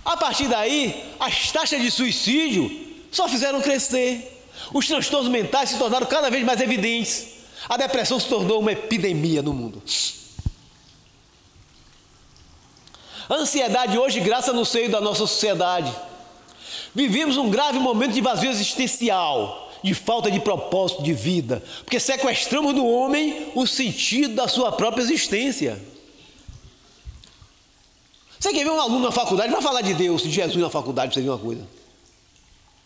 A partir daí, as taxas de suicídio só fizeram crescer. Os transtornos mentais se tornaram cada vez mais evidentes. A depressão se tornou uma epidemia no mundo. A ansiedade hoje graça no seio da nossa sociedade. Vivemos um grave momento de vazio existencial, de falta de propósito de vida, porque sequestramos do homem o sentido da sua própria existência. Você quer ver um aluno na faculdade, vai falar de Deus, de Jesus na faculdade, para você ver uma coisa.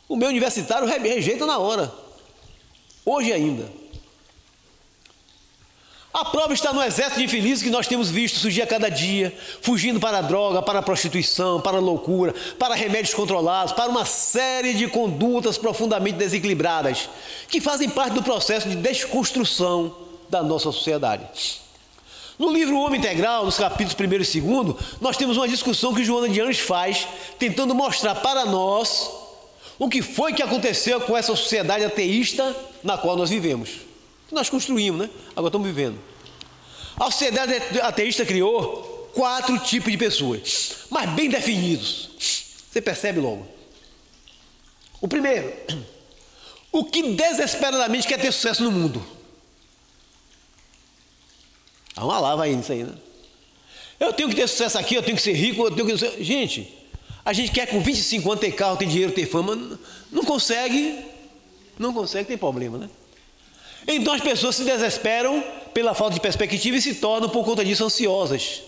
O meu universitário rejeita na hora, hoje ainda. A prova está no exército de infelizes que nós temos visto surgir a cada dia, fugindo para a droga, para a prostituição, para a loucura, para remédios controlados, para uma série de condutas profundamente desequilibradas, que fazem parte do processo de desconstrução da nossa sociedade. No livro O Homem Integral, nos capítulos 1 e 2, nós temos uma discussão que Joana de Ângeles faz, tentando mostrar para nós o que foi que aconteceu com essa sociedade ateísta na qual nós vivemos. Nós construímos, né? Agora estamos vivendo. A sociedade ateísta criou 4 tipos de pessoas, mas bem definidos. Você percebe logo. O primeiro, o que desesperadamente quer ter sucesso no mundo. Há uma lava aí nisso aí, né? Eu tenho que ter sucesso aqui, eu tenho que ser rico, eu tenho que... Gente, a gente quer com 25 anos ter carro, ter dinheiro, ter fama, não consegue, tem problema, né? Então as pessoas se desesperam pela falta de perspectiva e se tornam, por conta disso, ansiosas.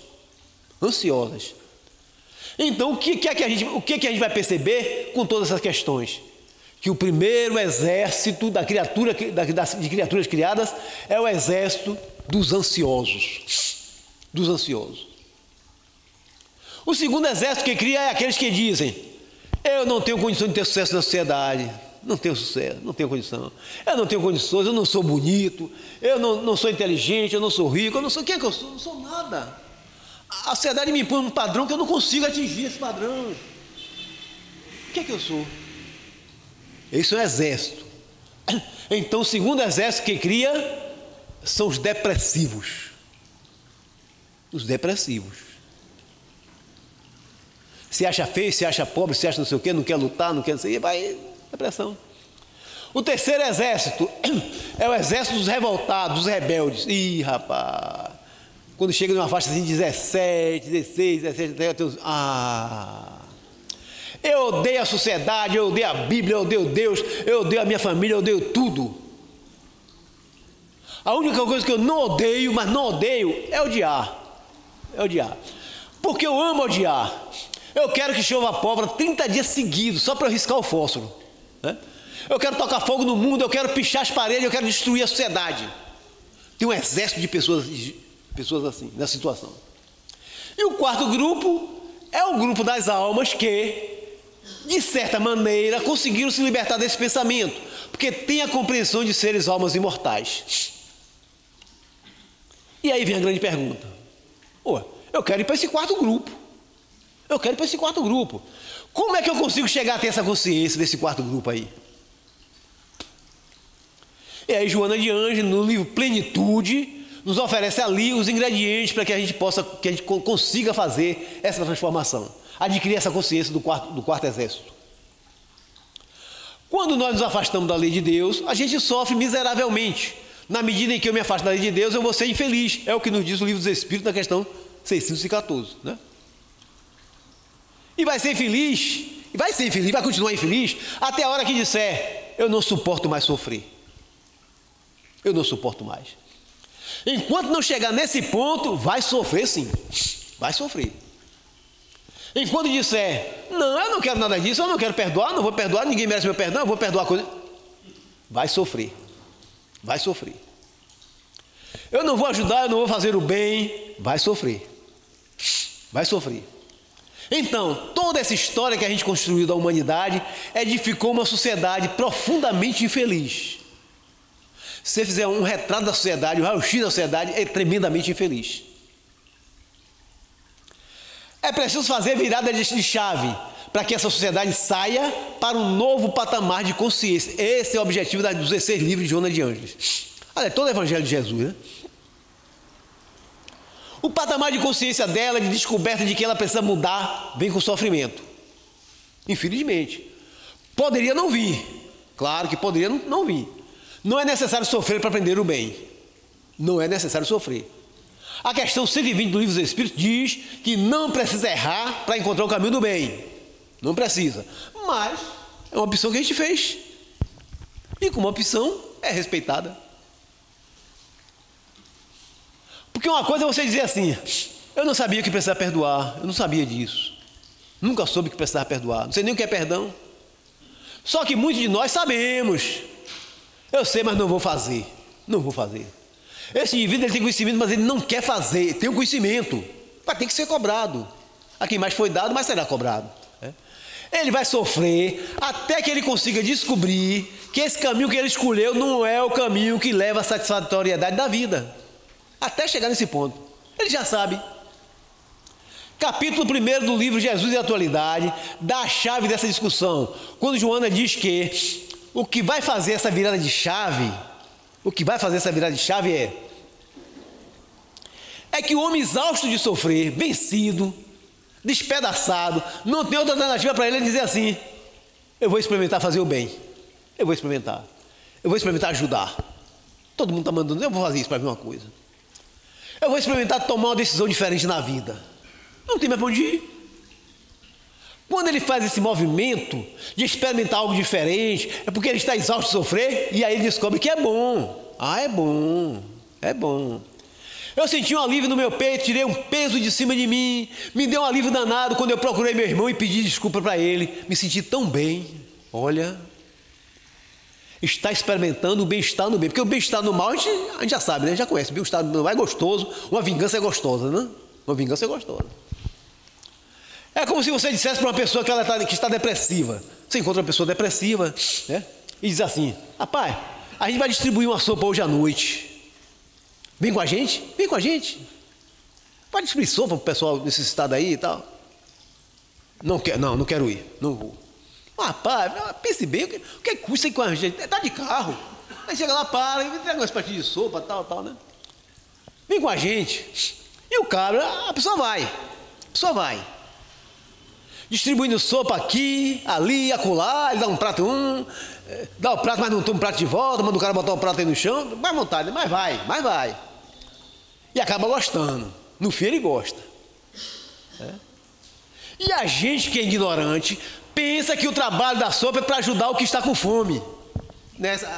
Então, o que é que a gente vai perceber com todas essas questões? Que o primeiro exército de criaturas criadas é o exército dos ansiosos. O segundo exército que cria é aqueles que dizem: eu não tenho condição de ter sucesso na sociedade. Não tenho sucesso, não tenho condição. Eu não tenho condições, eu não sou bonito, eu não sou inteligente, eu não sou rico, eu não sou... Quem é que eu sou? Eu não sou nada. A sociedade me impõe um padrão que eu não consigo atingir esse padrão. O que é que eu sou? Esse é um exército. Então, o segundo exército que cria são os depressivos. se acha feio, se acha pobre, se acha não sei o quê, não quer lutar, não quer não sei o quê, vai depressão. O terceiro exército é o exército dos revoltados, dos rebeldes. Ih, rapaz, quando chega numa faixa assim, 17, 16, 17, eu odeio a sociedade, eu odeio a Bíblia, eu odeio Deus, eu odeio a minha família, eu odeio tudo. A única coisa que eu não odeio, mas não odeio, é odiar. É odiar. Porque eu amo odiar. Eu quero que chova pólvora 30 dias seguidos, só para eu riscar o fósforo, né? Eu quero tocar fogo no mundo, eu quero pichar as paredes, eu quero destruir a sociedade. Tem um exército de pessoas assim, nessa situação. E o quarto grupo é o grupo das almas que, de certa maneira, conseguiram se libertar desse pensamento, porque tem a compreensão de seres almas imortais. E aí vem a grande pergunta. Eu quero ir para esse quarto grupo. Eu quero ir para esse quarto grupo. Como é que eu consigo chegar a ter essa consciência desse quarto grupo aí? E aí Joana de Ângeles, no livro Plenitude, nos oferece ali os ingredientes para que a gente consiga fazer essa transformação, adquirir essa consciência do quarto exército. Quando nós nos afastamos da lei de Deus, a gente sofre miseravelmente. Na medida em que eu me afasto da lei de Deus, eu vou ser infeliz. É o que nos diz o livro dos Espíritos na questão 614, né? E vai ser infeliz, vai continuar infeliz, até a hora que disser, eu não suporto mais sofrer. Eu não suporto mais. Enquanto não chegar nesse ponto, vai sofrer sim, vai sofrer. Enquanto disser, não, eu não quero nada disso, eu não quero perdoar, não vou perdoar, ninguém merece meu perdão, eu vou perdoar a coisa, vai sofrer, vai sofrer. Eu não vou ajudar, eu não vou fazer o bem, vai sofrer, vai sofrer. Então, toda essa história que a gente construiu da humanidade edificou uma sociedade profundamente infeliz. Se você fizer um retrato da sociedade, um raio-x da sociedade, é tremendamente infeliz. É preciso fazer virada de chave para que essa sociedade saia para um novo patamar de consciência. Esse é o objetivo dos 16 livros de Joana de Ângeles. Olha, todo o Evangelho de Jesus, né? O patamar de consciência dela, de descoberta de que ela precisa mudar, vem com sofrimento. Infelizmente. Poderia não vir. Claro que poderia não vir. Não é necessário sofrer para aprender o bem. Não é necessário sofrer. A questão 120 do Livro dos Espíritos diz que não precisa errar para encontrar o caminho do bem. Não precisa. Mas é uma opção que a gente fez. E como opção é respeitada. Porque uma coisa é você dizer assim, eu não sabia que precisava perdoar, eu não sabia disso. Nunca soube que precisava perdoar, não sei nem o que é perdão. Só que muitos de nós sabemos. Eu sei, mas não vou fazer. Não vou fazer. Esse indivíduo ele tem conhecimento, mas ele não quer fazer. Tem um conhecimento, vai ter que ser cobrado. A quem mais foi dado, mais será cobrado. Ele vai sofrer até que ele consiga descobrir que esse caminho que ele escolheu não é o caminho que leva à satisfatoriedade da vida. Até chegar nesse ponto. Ele já sabe. Capítulo 1 do livro Jesus e a Atualidade dá a chave dessa discussão. Quando Joana diz que o que vai fazer essa virada de chave, é que o homem exausto de sofrer, vencido, despedaçado, não tem outra alternativa para ele dizer assim, eu vou experimentar fazer o bem, eu vou experimentar ajudar. Todo mundo está mandando, eu vou fazer isso para ver uma coisa. Eu vou experimentar tomar uma decisão diferente na vida. Não tem mais para onde ir. Quando ele faz esse movimento de experimentar algo diferente, é porque ele está exausto de sofrer, e aí ele descobre que é bom. É bom, é bom. Eu senti um alívio no meu peito, tirei um peso de cima de mim, me deu um alívio danado quando eu procurei meu irmão e pedi desculpa para ele. Me senti tão bem. Olha, está experimentando o bem-estar no bem, porque o bem-estar no mal a gente já sabe, né? Já conhece. O bem-estar no mal é gostoso, uma vingança é gostosa, né? Uma vingança é gostosa. É como se você dissesse para uma pessoa que está depressiva. Você encontra uma pessoa depressiva, né? E diz assim, rapaz, a gente vai distribuir uma sopa hoje à noite. Vem com a gente? Vem com a gente. Vai distribuir sopa para o pessoal necessitado aí e tal. Não quero ir, não vou. Rapaz, pense bem, o que custa ir com a gente? Está de carro. Aí chega lá, para, e entrega umas pratinhas de sopa, tal, né? Vem com a gente. E o cara, a pessoa vai. distribuindo sopa aqui, ali, acolá, ele dá um prato dá o prato, mas não toma um prato de volta, manda o cara botar o prato aí no chão, vai à vontade, mas vai. E acaba gostando. No fim ele gosta. E a gente que é ignorante pensa que o trabalho da sopa é para ajudar o que está com fome.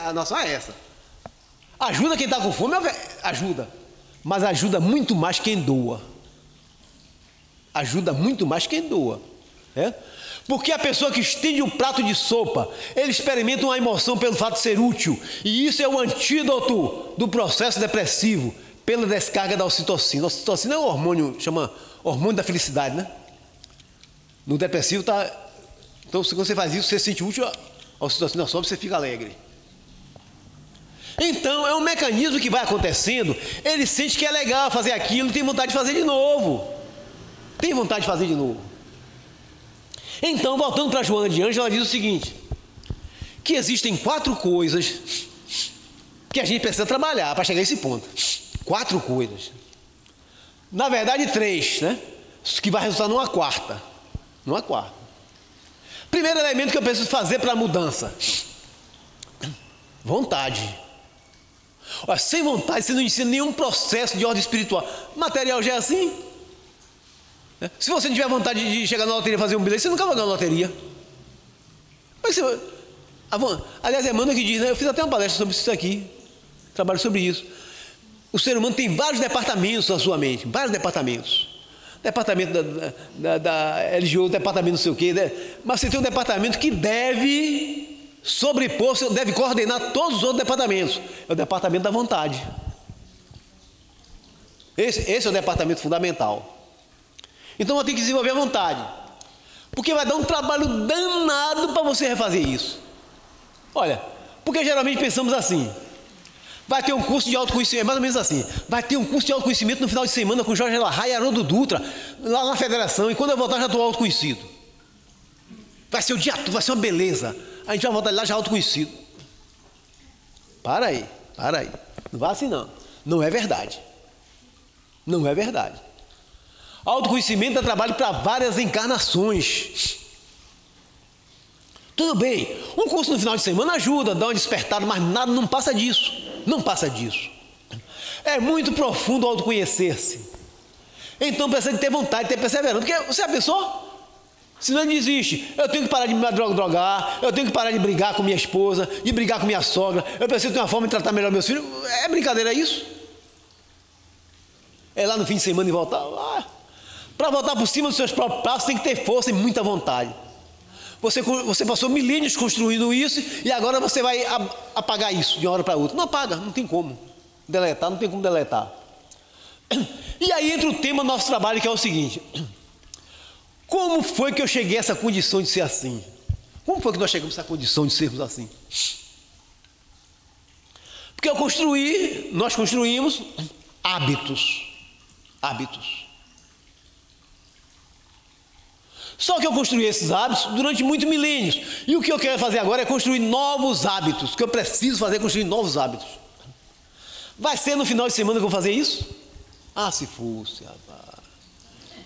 A nossa é essa. Ajuda quem está com fome, ajuda. Mas ajuda muito mais quem doa. Ajuda muito mais quem doa. Porque a pessoa que estende um prato de sopa, ele experimenta uma emoção pelo fato de ser útil. E isso é o antídoto do processo depressivo, pela descarga da ocitocina. A ocitocina é um hormônio, chama hormônio da felicidade, né? No depressivo está... Então, se você faz isso, você se sente útil, a ocitocina sobe, você fica alegre. Então, é um mecanismo que vai acontecendo, ele sente que é legal fazer aquilo e tem vontade de fazer de novo. Então, voltando para Joana de Ângeles, ela diz o seguinte, que existem 4 coisas que a gente precisa trabalhar para chegar a esse ponto. 4 coisas. Na verdade, 3, né? Que vai resultar numa quarta. Primeiro elemento que eu preciso fazer para a mudança. Vontade. Olha, sem vontade você não ensina nenhum processo de ordem espiritual. Material já é assim. Se você não tiver vontade de chegar na loteria e fazer um bilhete, você nunca vai ganhar na loteria. Mas você... Aliás, é Emmanuel que diz, né? Eu fiz até uma palestra sobre isso aqui. Trabalho sobre isso. O ser humano tem vários departamentos na sua mente. Vários departamentos. Departamento da LGO, departamento não sei o quê. Mas você tem um departamento que deve sobrepor, deve coordenar todos os outros departamentos. É o departamento da vontade. Esse é o departamento fundamental. Então eu tenho que desenvolver a vontade. Porque vai dar um trabalho danado para você refazer isso. Olha, porque geralmente pensamos assim. Vai ter um curso de autoconhecimento, é mais ou menos assim. Vai ter um curso de autoconhecimento no final de semana com Jorge Elahá e Haroldo Dutra, lá na federação, e quando eu voltar já estou autoconhecido. Vai ser o dia todo, vai ser uma beleza. A gente vai voltar lá já autoconhecido. Para aí. Não vai assim não. Não é verdade. Autoconhecimento é trabalho para várias encarnações. Tudo bem, um curso no final de semana ajuda, dá uma despertada, mas nada, não passa disso. É muito profundo o autoconhecer-se. Então precisa de ter vontade, de ter perseverança. Porque você é a pessoa, se não desiste, eu tenho que parar de me drogar, eu tenho que parar de brigar com minha esposa, de brigar com minha sogra, eu preciso ter uma forma de tratar melhor meus filhos. É brincadeira isso? É lá no fim de semana e voltar? Para voltar por cima dos seus próprios passos, tem que ter força e muita vontade. Você passou milênios construindo isso e agora você vai apagar isso de uma hora para outra. Não apaga, não tem como deletar, não tem como deletar. E aí entra o tema do nosso trabalho, que é o seguinte: como foi que eu cheguei a essa condição de ser assim? Como foi que nós chegamos a essa condição de sermos assim? Porque nós construímos hábitos. Só que eu construí esses hábitos durante muitos milênios. E o que eu quero fazer agora é construir novos hábitos. O que eu preciso fazer é construir novos hábitos. Vai ser no final de semana que eu vou fazer isso? Se fosse, rapaz.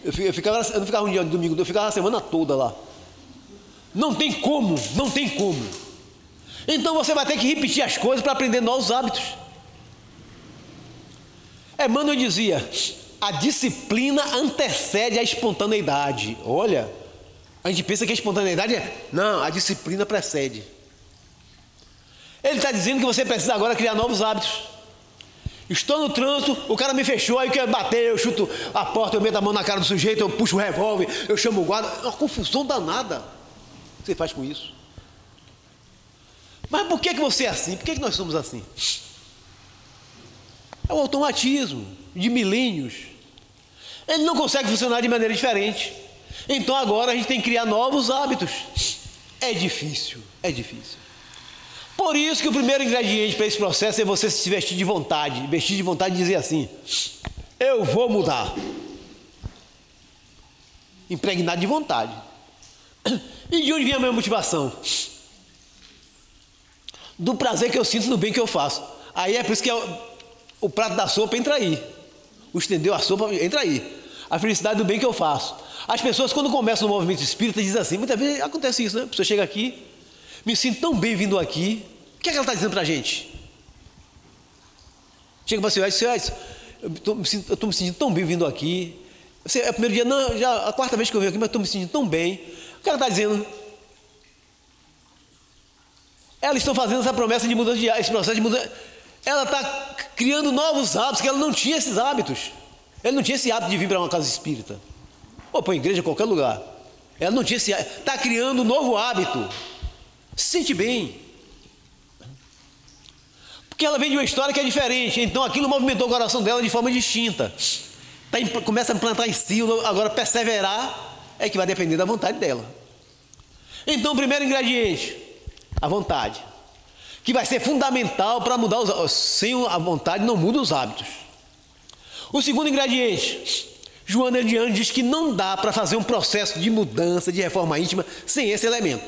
Eu não ficava um dia de domingo, eu ficava a semana toda lá. Não tem como. Então você vai ter que repetir as coisas para aprender novos hábitos. Emmanuel dizia: a disciplina antecede a espontaneidade. Olha, a gente pensa que a espontaneidade não, a disciplina precede. Ele está dizendo que você precisa agora criar novos hábitos. Estou no trânsito, o cara me fechou, aí eu quero bater, eu chuto a porta, eu meto a mão na cara do sujeito, eu puxo o revólver, eu chamo o guarda. É uma confusão danada. O que você faz com isso? Mas por que você é assim? Por que nós somos assim? É um automatismo de milênios. Ele não consegue funcionar de maneira diferente. Então agora a gente tem que criar novos hábitos. É difícil. Por isso que o primeiro ingrediente para esse processo é você se vestir de vontade. Vestir de vontade e dizer assim: eu vou mudar. Impregnado de vontade. E de onde vem a minha motivação? Do prazer que eu sinto no bem que eu faço. Aí é por isso que o prato da sopa entra aí. O estendeu a sopa entra aí. a felicidade do bem que eu faço. As pessoas, quando começam no movimento espírita, dizem assim, muitas vezes acontece isso, né? A pessoa chega aqui, me sinto tão bem vindo aqui. O que é que ela está dizendo para a gente? Chega para você, eu estou me sentindo tão bem vindo aqui. É o primeiro dia, não, já a quarta vez que eu venho aqui, mas estou me sentindo tão bem. O que ela está dizendo? Elas estão fazendo essa promessa de mudança, esse processo de mudança. Ela está criando novos hábitos, que ela não tinha esses hábitos. Ela não tinha esse hábito de vir para uma casa espírita. Ou para uma igreja, em qualquer lugar. Ela não tinha esse hábito. Está criando um novo hábito. Se sente bem. Porque ela vem de uma história que é diferente. Então aquilo movimentou o coração dela de forma distinta. Começa a implantar em si, agora perseverar é que vai depender da vontade dela. Então o primeiro ingrediente, a vontade. Que vai ser fundamental para mudar os hábitos. Sem a vontade não muda os hábitos. O segundo ingrediente, Joana de Ângeles diz que não dá para fazer um processo de mudança, de reforma íntima, sem esse elemento.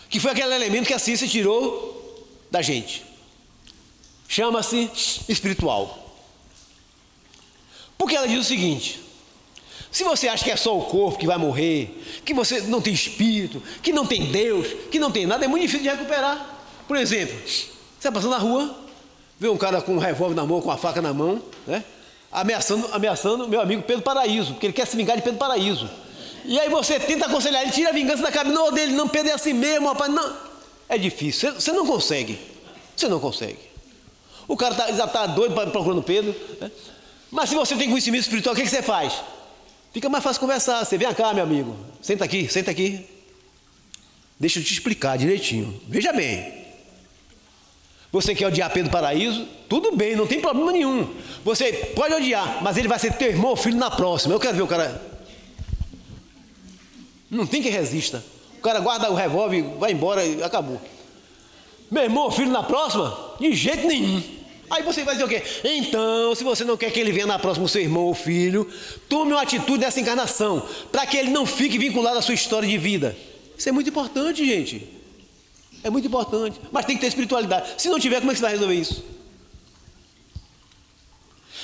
Que foi aquele elemento que a ciência tirou da gente. Chama-se espiritual. Porque ela diz o seguinte: se você acha que é só o corpo que vai morrer, que você não tem espírito, que não tem Deus, que não tem nada, é muito difícil de recuperar. Por exemplo, você está passando na rua, vê um cara com um revólver na mão, com uma faca na mão, né? Ameaçando meu amigo Pedro Paraíso, porque ele quer se vingar de Pedro Paraíso. E aí você tenta aconselhar ele, tira a vingança da cabeça dele, não, Pedro é assim mesmo, rapaz, não. É difícil, você não consegue. Você não consegue. O cara já está doido procurando Pedro, né? Mas se você tem conhecimento espiritual, o que você faz? Fica mais fácil conversar. Você vem cá, meu amigo, senta aqui, senta aqui. Deixa eu te explicar direitinho. Veja bem. Você quer odiar Pedro Paraíso? Tudo bem, não tem problema nenhum. Você pode odiar, mas ele vai ser teu irmão ou filho na próxima. Eu quero ver o cara. Não tem quem resista. O cara guarda o revólver, vai embora e acabou. Meu irmão ou filho na próxima? De jeito nenhum. Aí você vai dizer o quê? Então, se você não quer que ele venha na próxima, o seu irmão ou filho, tome uma atitude dessa encarnação, para que ele não fique vinculado à sua história de vida. Isso é muito importante, gente. É muito importante. Mas tem que ter espiritualidade. Se não tiver, como é que você vai resolver isso?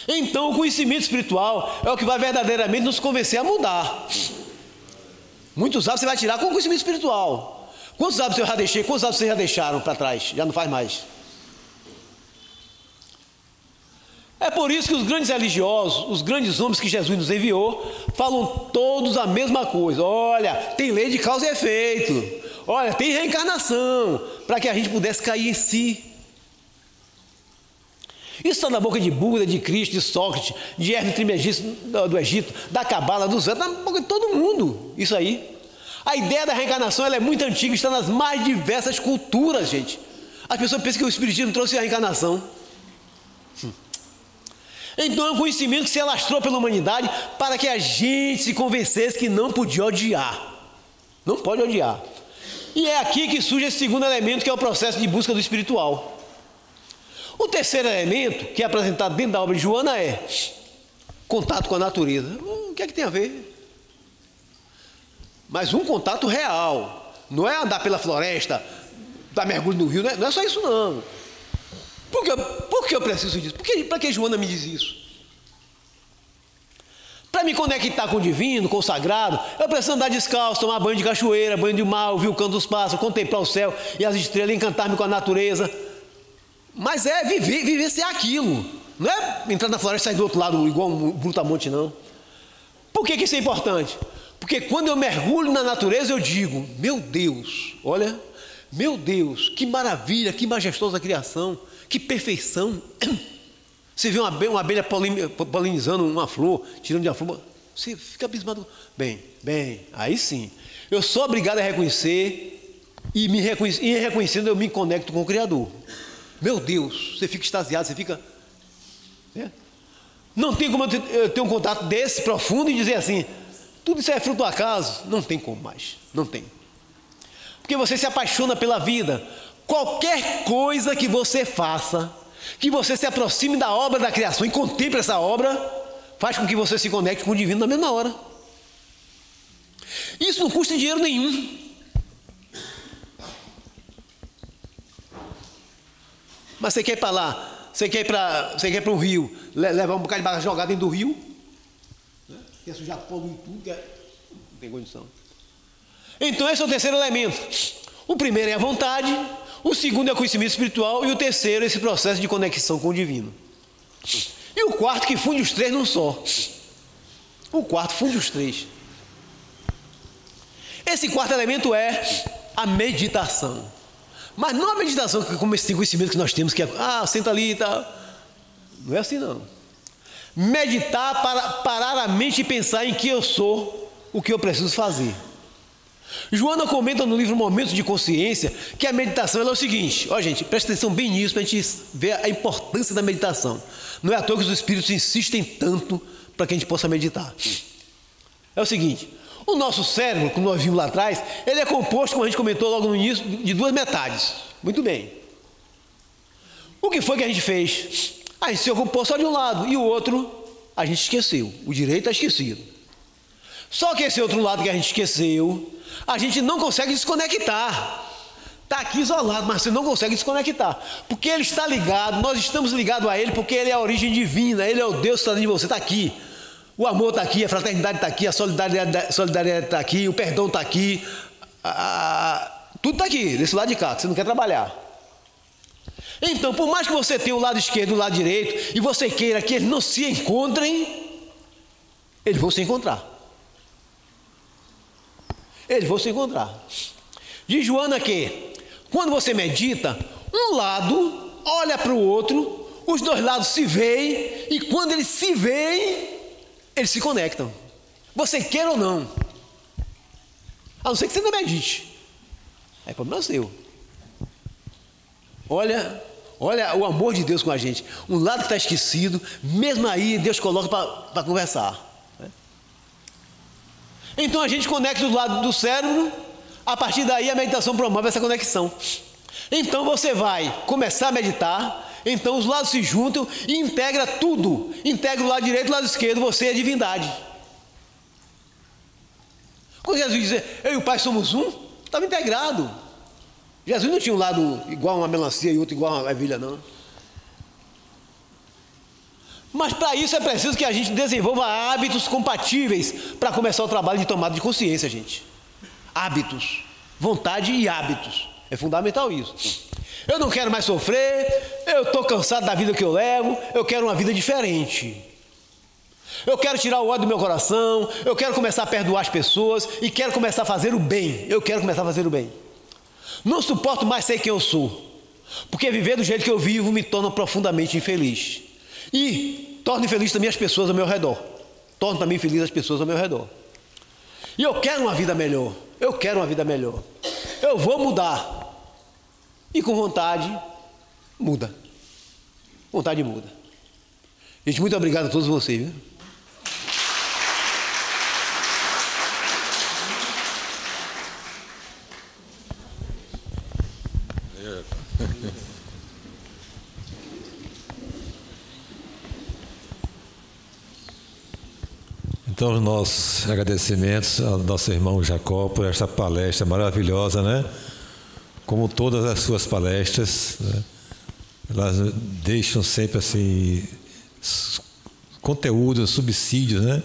Então, o conhecimento espiritual é o que vai verdadeiramente nos convencer a mudar. Muitos hábitos você vai tirar com o conhecimento espiritual. Quantos hábitos eu já deixei? Quantos hábitos vocês já deixaram para trás? Já não faz mais. É por isso que os grandes religiosos, os grandes homens que Jesus nos enviou, falam todos a mesma coisa. Olha, tem lei de causa e efeito. Olha, tem reencarnação, para que a gente pudesse cair em si. Isso está na boca de Buda, de Cristo, de Sócrates, de Hermes Trismegisto do Egito, da Cabala, dos Védas, na boca de todo mundo. Isso aí. A ideia da reencarnação ela é muito antiga, está nas mais diversas culturas, gente. As pessoas pensam que o Espiritismo trouxe a reencarnação. Então é um conhecimento que se alastrou pela humanidade para que a gente se convencesse que não podia odiar. Não pode odiar. E é aqui que surge esse segundo elemento, que é o processo de busca do espiritual. O terceiro elemento, que é apresentado dentro da obra de Joana, é contato com a natureza. O que é que tem a ver? Mas um contato real. Não é andar pela floresta, dar mergulho no rio, não é só isso não. Por que eu preciso disso? Para que Joana me diz isso? Para me conectar com o divino, com o sagrado, eu preciso andar descalço, tomar banho de cachoeira, banho de mar, ouvir o canto dos pássaros, contemplar o céu e as estrelas, encantar-me com a natureza. Mas é viver ser aquilo. Não é entrar na floresta e sair do outro lado igual um brutamonte, não. Por que isso é importante? Porque quando eu mergulho na natureza, eu digo, meu Deus, olha, meu Deus, que maravilha, que majestosa criação. Que perfeição. Você vê uma abelha polinizando uma flor, tirando de uma flor, você fica abismado. Bem, aí sim. Eu sou obrigado a reconhecer e em reconhecendo eu me conecto com o Criador. Meu Deus, você fica extasiado, você fica... Né? Não tem como eu ter um contato desse profundo e dizer assim, tudo isso é fruto do acaso. Não tem como mais, não tem. Porque você se apaixona pela vida. Qualquer coisa que você faça, que você se aproxime da obra da criação e contemple essa obra, faz com que você se conecte com o divino na mesma hora. Isso não custa dinheiro nenhum. Mas você quer ir para lá, você quer ir para um rio, levar um bocado de barra jogada dentro do rio? que isso já polui tudo, não tem condição. Então esse é o terceiro elemento. O primeiro é a vontade, o segundo é o conhecimento espiritual e o terceiro é esse processo de conexão com o divino. E o quarto que funde os três num só. O quarto funde os três. Esse quarto elemento é a meditação. Mas não a meditação como esse conhecimento que nós temos, que é, senta ali e tal. Não é assim não. Meditar para parar a mente e pensar em que eu sou, o que eu preciso fazer. Joana comenta no livro Momentos de Consciência que a meditação é o seguinte, gente, presta atenção bem nisso para a gente ver a importância da meditação. Não é à toa que os espíritos insistem tanto para que a gente possa meditar. É o seguinte, o nosso cérebro, como nós vimos lá atrás, ele é composto, como a gente comentou logo no início, de duas metades. Muito bem. O que foi que a gente fez? A gente se ocupou só de um lado e o outro a gente esqueceu. O direito está esquecido. Só que esse outro lado que a gente esqueceu, a gente não consegue desconectar. Está aqui isolado, mas você não consegue desconectar. Porque ele está ligado, nós estamos ligados a ele, porque ele é a origem divina, ele é o Deus que está dentro de você, está aqui. O amor está aqui, a fraternidade está aqui, a solidariedade está aqui, o perdão está aqui, tudo está aqui, desse lado de cá, que você não quer trabalhar. Então, por mais que você tenha o lado esquerdo e o lado direito, e você queira que eles não se encontrem, eles vão se encontrar. Eles vão se encontrar. Diz Joana que, quando você medita, um lado olha para o outro, os dois lados se veem, e quando eles se veem, eles se conectam. Você quer ou não. A não ser que você não medite. É problema seu. Olha o amor de Deus com a gente. Um lado que está esquecido, mesmo aí Deus coloca para conversar. Então a gente conecta do lado do cérebro, a partir daí a meditação promove essa conexão. Então você vai começar a meditar, então os lados se juntam e integra tudo. Integra o lado direito e o lado esquerdo, você é divindade. Quando Jesus diz, eu e o Pai somos um, estava integrado. Jesus não tinha um lado igual a uma melancia e outro igual a uma ervilha, não. Mas para isso é preciso que a gente desenvolva hábitos compatíveis para começar o trabalho de tomada de consciência, gente. Hábitos, vontade e hábitos. É fundamental isso. Eu não quero mais sofrer, eu estou cansado da vida que eu levo, eu quero uma vida diferente. Eu quero tirar o ódio do meu coração, eu quero começar a perdoar as pessoas e quero começar a fazer o bem. Eu quero começar a fazer o bem. Não suporto mais ser quem eu sou, porque viver do jeito que eu vivo me torna profundamente infeliz. E torna infeliz também as pessoas ao meu redor. Torna também infeliz as pessoas ao meu redor. E eu quero uma vida melhor. Eu quero uma vida melhor. Eu vou mudar. E com vontade, muda. Vontade muda. Gente, muito obrigado a todos vocês, viu? Então, os nossos agradecimentos ao nosso irmão Jacó por esta palestra maravilhosa, né? Como todas as suas palestras, né? Elas deixam sempre assim conteúdos, subsídios, né?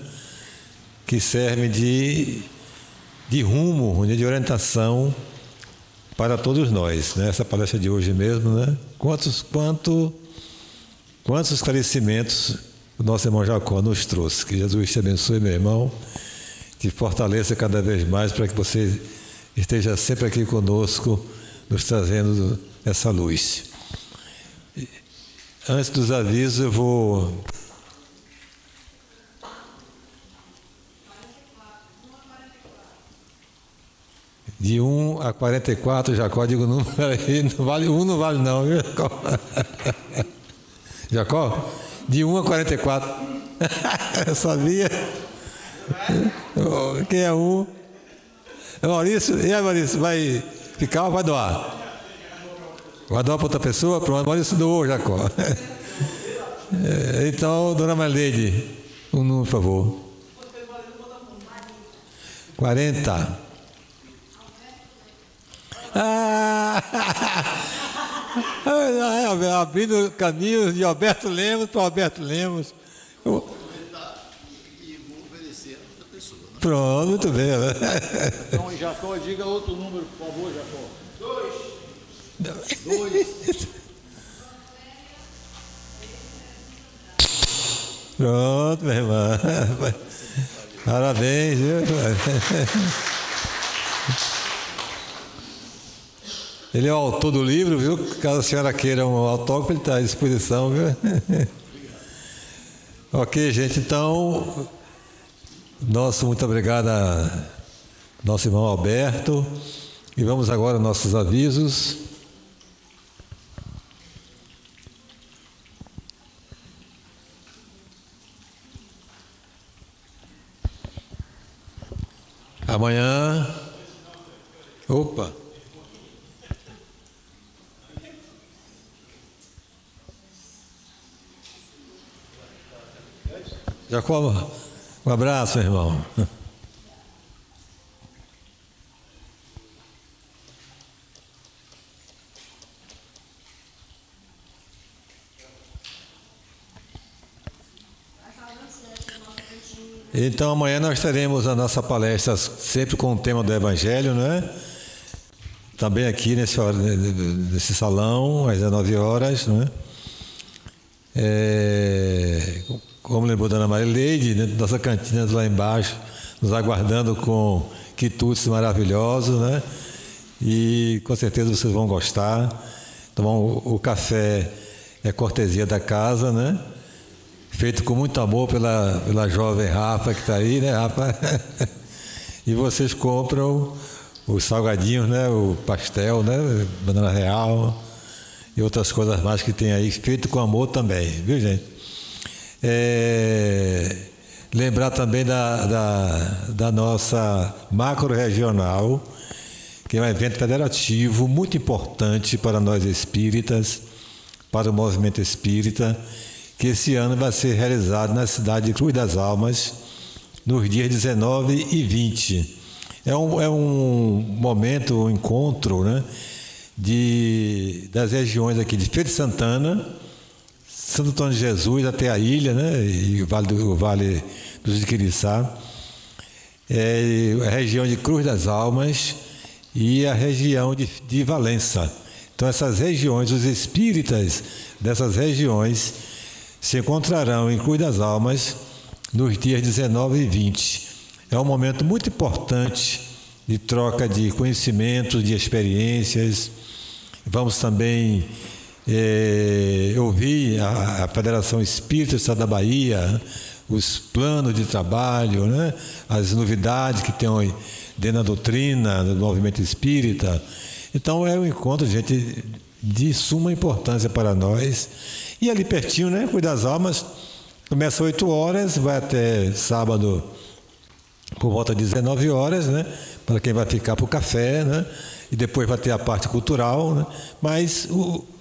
Que servem de rumo, de orientação para todos nós, né? Essa palestra de hoje mesmo, né? Quantos esclarecimentos o nosso irmão Jacó nos trouxe. Que Jesus te abençoe, meu irmão, te fortaleça cada vez mais para que você esteja sempre aqui conosco, nos trazendo essa luz. Antes dos avisos, eu vou... De 1 a 44, Jacó, digo, não, peraí, não vale, não vale não, viu, Jacó? Jacó? De 1 a 44. Eu sabia. Quem é 1? É Maurício? E aí, Maurício, vai ficar ou vai doar? Vai doar para outra pessoa? Pronto, Maurício doou, Jacó. Então, dona Marleide, um número, por favor. 40. Abrindo caminhos de Alberto Lemos para Alberto Lemos. E vou oferecer Pronto, muito bem. Então, Jacó, diga outro número, por favor, Jacó. 2. Pronto, meu irmão. Parabéns, viu? Ele é o autor do livro, viu? Caso a senhora queira um autógrafo, ele está à disposição, viu? Ok, gente, então, muito obrigado a nosso irmão Alberto. E vamos agora aos nossos avisos. Amanhã. Opa! Jacobo, um abraço, meu irmão. Então amanhã nós teremos a nossa palestra sempre com o tema do Evangelho, né? Também aqui nesse salão, às 19 horas, né? Como lembrou a Dona Marileide, né? Nossa cantina lá embaixo, nos aguardando com quitutes maravilhosos, né? E com certeza vocês vão gostar. Então, o café é cortesia da casa, né? Feito com muito amor pela jovem Rafa que está aí, né, Rafa? E vocês compram os salgadinhos, né? O pastel, né? Banana real e outras coisas mais que tem aí, feito com amor também, viu, gente? Lembrar também da nossa macro-regional, que é um evento federativo muito importante para nós espíritas, para o movimento espírita, que esse ano vai ser realizado na cidade de Cruz das Almas, nos dias 19 e 20. É um momento, um encontro, né, das regiões aqui de Feira de Santana, Santo Antônio de Jesus, até a ilha, né, e o Vale do Jiquiriçá, a região de Cruz das Almas e a região de Valença. Então, essas regiões, os espíritas dessas regiões se encontrarão em Cruz das Almas nos dias 19 e 20. É um momento muito importante de troca de conhecimentos, de experiências. Vamos também ouvir a Federação Espírita do Estado da Bahia, os planos de trabalho, né? As novidades que tem dentro da doutrina do movimento espírita. Então é um encontro, gente, de suma importância para nós. E ali pertinho, né? Cruz das Almas, começa às 8 horas, vai até sábado por volta de 19 horas, né? Para quem vai ficar para o café, né? E depois vai ter a parte cultural, né? Mas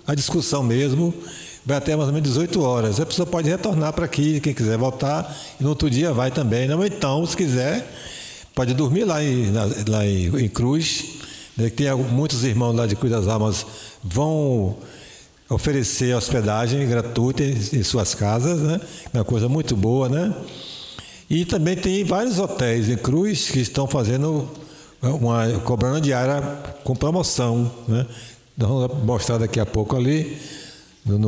a discussão mesmo vai até mais ou menos 18 horas. A pessoa pode retornar para aqui, quem quiser voltar, e no outro dia vai também. Não, então, se quiser, pode dormir lá em Cruz. Tem muitos irmãos lá de Cruz das Almas vão oferecer hospedagem gratuita em suas casas, né? É uma coisa muito boa, né? E também tem vários hotéis em Cruz que estão fazendo cobrando diária com promoção, né? Nós vamos mostrar daqui a pouco ali na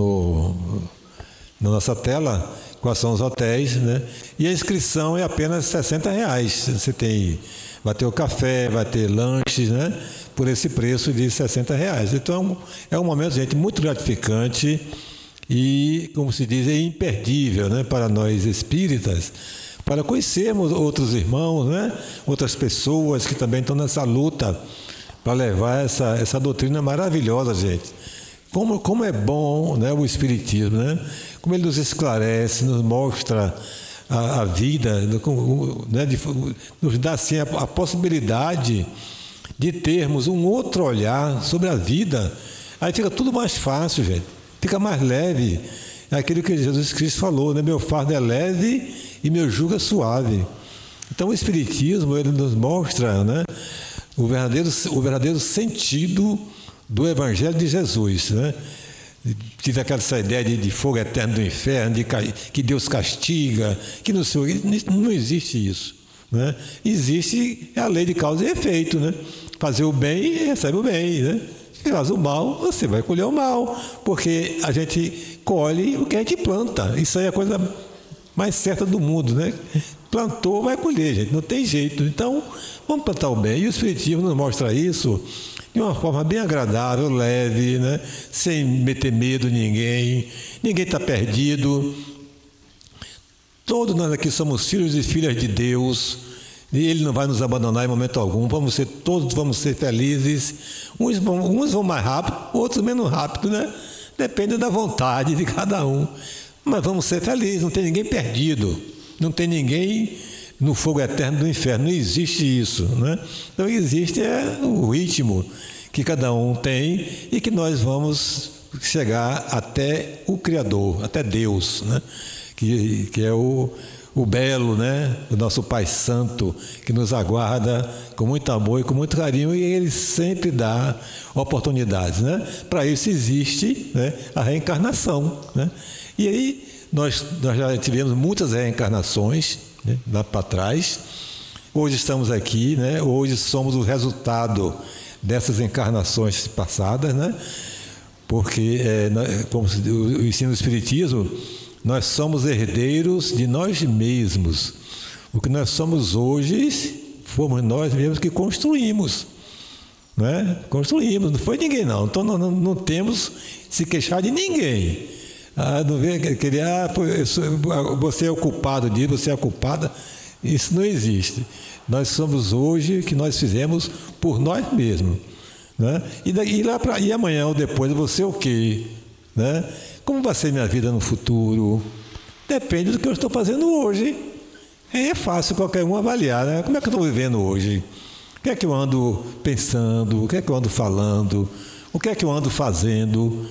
nossa tela quais são os hotéis, né? E a inscrição é apenas R$60. Vai ter o café, vai ter lanches, né? Por esse preço de R$60. Então é um momento, gente, muito gratificante e, como se diz, é imperdível, né? Para nós espíritas, para conhecermos outros irmãos, né? Outras pessoas que também estão nessa luta para levar essa doutrina maravilhosa, gente. Como é bom, né, o Espiritismo, né? Como ele nos esclarece, nos mostra a vida, né, nos dá assim, a possibilidade de termos um outro olhar sobre a vida. Aí fica tudo mais fácil, gente. Fica mais leve. É aquilo que Jesus Cristo falou, né? Meu fardo é leve e meu jugo é suave. Então o Espiritismo, ele nos mostra, né, o verdadeiro sentido do Evangelho de Jesus, né? Tive essa ideia de fogo eterno do inferno, que Deus castiga, que não existe isso. né? Existe a lei de causa e efeito, né? Fazer o bem, recebe o bem, né? Se faz o mal, você vai colher o mal, porque a gente colhe o que a gente planta. Isso aí é a coisa mais certa do mundo, né? Plantou, vai colher, gente, não tem jeito. Então, vamos plantar o bem. E o Espiritismo nos mostra isso de uma forma bem agradável, leve, né? Sem meter medo em ninguém. Ninguém está perdido. Todos nós aqui somos filhos e filhas de Deus. E Ele não vai nos abandonar em momento algum. Todos vamos ser felizes. Uns vão mais rápido, outros menos rápido, né? Depende da vontade de cada um. Mas vamos ser felizes, não tem ninguém perdido. Não tem ninguém no fogo eterno do inferno. Não existe isso, né? Então existe o ritmo que cada um tem e que nós vamos chegar até o Criador, até Deus, né? Que é o belo, né? O nosso Pai Santo, que nos aguarda com muito amor e com muito carinho, e Ele sempre dá oportunidades, né? Para isso existe, né, a reencarnação, né? E aí nós já tivemos muitas reencarnações, né, lá para trás. Hoje estamos aqui, né? Hoje somos o resultado dessas encarnações passadas, né? Porque, como o ensino do Espiritismo, nós somos herdeiros de nós mesmos. O que nós somos hoje, fomos nós mesmos que construímos. Né? Construímos, não foi ninguém não. Então não temos se queixar de ninguém. Não vê aquele, você é o culpado disso, você é a culpada. Isso não existe. Nós somos hoje o que nós fizemos por nós mesmos. Né? E amanhã ou depois você o quê? Né? Como vai ser minha vida no futuro? Depende do que eu estou fazendo hoje. É fácil qualquer um avaliar, né? Como é que eu estou vivendo hoje? O que é que eu ando pensando? O que é que eu ando falando? O que é que eu ando fazendo?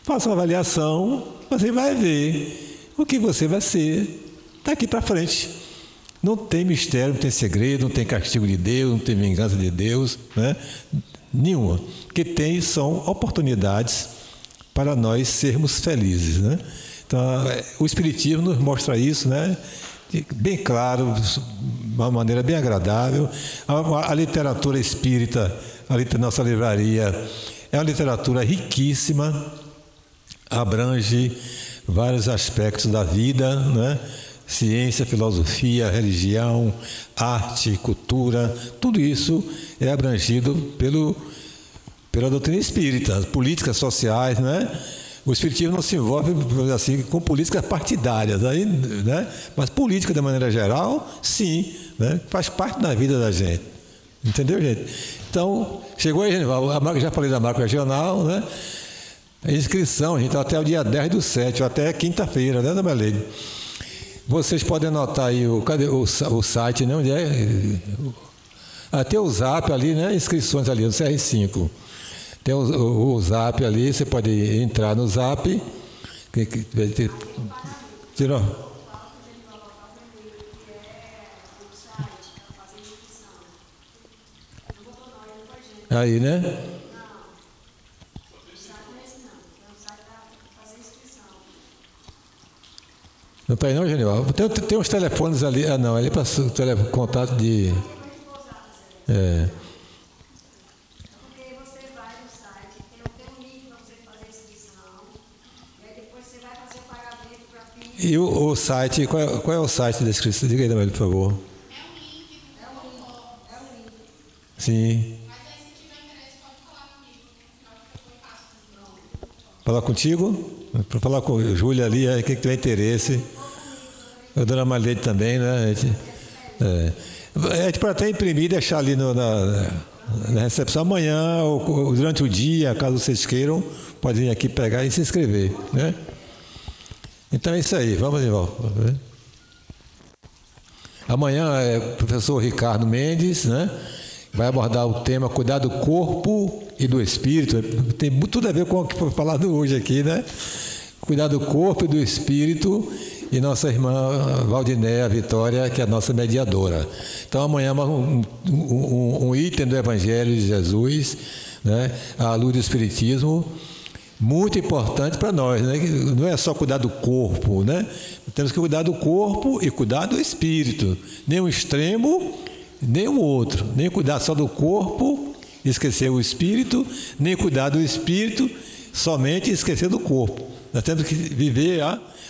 Faça uma avaliação, você vai ver o que você vai ser daqui para frente. Não tem mistério, não tem segredo, não tem castigo de Deus, não tem vingança de Deus, né? Nenhuma. O que tem são oportunidades para nós sermos felizes, né? Então, o Espiritismo nos mostra isso, né? Bem claro, de uma maneira bem agradável. A literatura espírita, nossa livraria, é uma literatura riquíssima, abrange vários aspectos da vida, né? Ciência, filosofia, religião, arte, cultura, tudo isso é abrangido pela doutrina espírita, as políticas sociais, né? O Espiritismo não se envolve assim, com políticas partidárias, aí, né? Mas política de maneira geral, sim, né? Faz parte da vida da gente. Entendeu, gente? Então, chegou aí, já falei da marca regional, né? A inscrição, gente, até o dia 10/7, até quinta-feira, né, dona Lady? Vocês podem anotar aí cadê o site, né? Onde é? Até o Zap ali, né? Inscrições ali, no CR5. Tem o Zap ali, você pode entrar no Zap. Tirou? Aí, né? Não está aí não, Genival? Tem uns telefones ali. Ah, não, ali para o contato de... É. Porque você vai no site, tem um link para você fazer a inscrição, e aí depois você vai fazer o pagamento para FII. E o site, qual é o site da inscrição? Diga aí também, por favor. É um link. Sim. Mas aí, se tiver interesse, pode falar comigo, porque no final foi fácil. Falar contigo? Para falar com a Júlia ali, quem tiver interesse. A dona Marlene também, né? A gente pode até imprimir e deixar ali na recepção amanhã ou durante o dia, caso vocês queiram, pode vir aqui pegar e se inscrever, né? Então é isso aí, vamos de volta. Amanhã é o professor Ricardo Mendes, né? Vai abordar o tema cuidar do corpo e do espírito. Tem tudo a ver com o que foi falado hoje aqui, né? Cuidar do corpo e do espírito. E nossa irmã Valdinéia Vitória, que é a nossa mediadora. Então, amanhã um item do Evangelho de Jesus, né, à luz do Espiritismo, muito importante para nós, né? Não é só cuidar do corpo, né? Temos que cuidar do corpo e cuidar do espírito. Nem um extremo, nem o outro. Nem cuidar só do corpo, esquecer o espírito, nem cuidar do espírito, somente esquecer do corpo. Nós temos que viver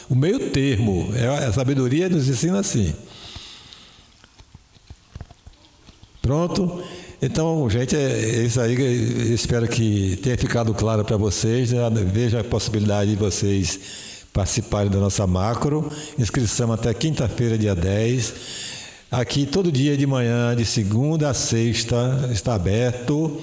o meio termo. A sabedoria nos ensina assim. Pronto? Então, gente, é isso aí. Eu espero que tenha ficado claro para vocês. Veja a possibilidade de vocês participarem da nossa macro. Inscrição até quinta-feira, dia 10. Aqui, todo dia de manhã, de segunda a sexta, está aberto.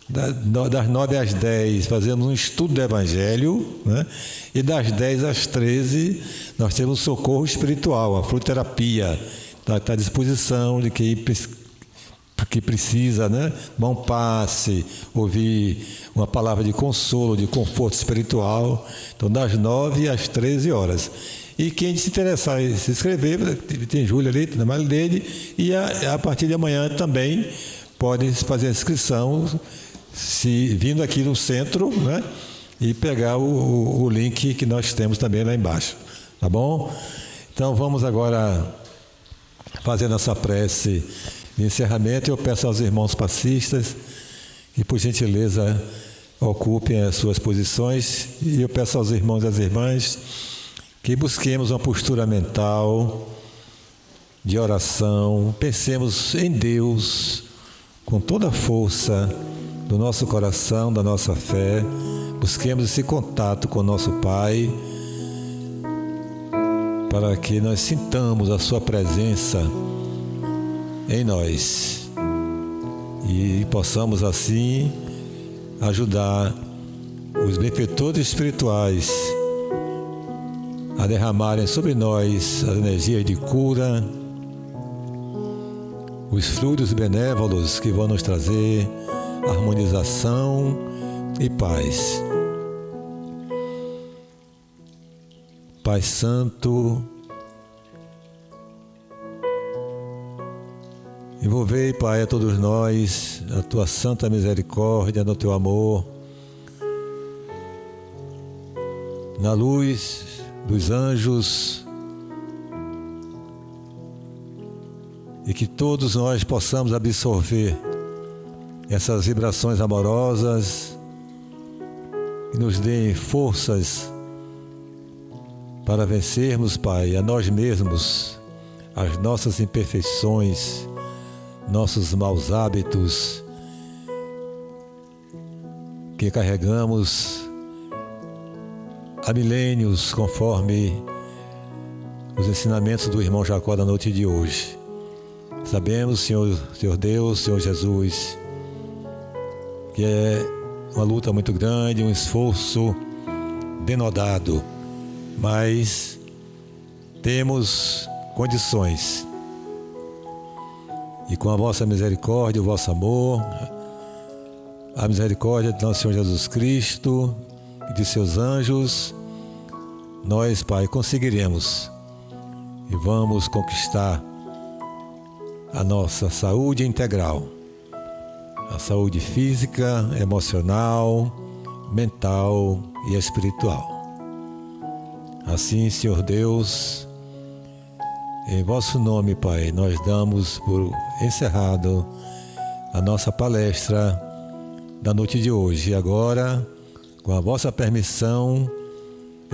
Das 9 às 10, fazemos um estudo do Evangelho, né? E das 10 às 13, nós temos socorro espiritual, a fluterapia. Está à disposição de quem que precisa, né? Bom passe, ouvir uma palavra de consolo, de conforto espiritual. Então, das 9 às 13 horas. E quem se interessar em se inscrever, tem Júlia ali, tem a Marilene, e a partir de amanhã também pode fazer a inscrição, vindo aqui no centro, né? E pegar o link que nós temos também lá embaixo. Tá bom? Então, vamos agora fazer nossa prece de encerramento. Eu peço aos irmãos passistas que, por gentileza, ocupem as suas posições, e eu peço aos irmãos e às irmãs que busquemos uma postura mental de oração, pensemos em Deus com toda a força do nosso coração, da nossa fé, busquemos esse contato com o nosso Pai, para que nós sintamos a sua presença em nós e possamos assim ajudar os benfeitores espirituais a derramarem sobre nós as energias de cura, os fluidos benévolos que vão nos trazer harmonização e paz. Pai Santo, envolvei, Pai, a todos nós, a Tua santa misericórdia, no Teu amor, na luz dos anjos, e que todos nós possamos absorver essas vibrações amorosas que nos deem forças para vencermos, Pai, a nós mesmos, as nossas imperfeições, nossos maus hábitos que carregamos há milênios, conforme os ensinamentos do irmão Jacó da noite de hoje. Sabemos, Senhor Deus, Senhor Jesus, que é uma luta muito grande, um esforço denodado, mas temos condições. E com a vossa misericórdia, o vosso amor, a misericórdia de nosso Senhor Jesus Cristo e de seus anjos, nós, Pai, conseguiremos e vamos conquistar a nossa saúde integral, a saúde física, emocional, mental e espiritual. Assim, Senhor Deus, em vosso nome, Pai, nós damos por encerrado a nossa palestra da noite de hoje. E agora, com a vossa permissão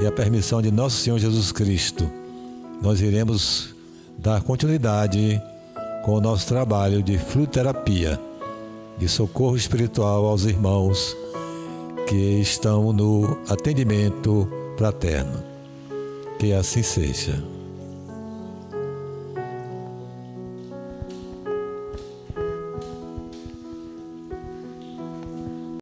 e a permissão de nosso Senhor Jesus Cristo, nós iremos dar continuidade com o nosso trabalho de fluterapia, de socorro espiritual aos irmãos que estão no atendimento fraterno. Que assim seja.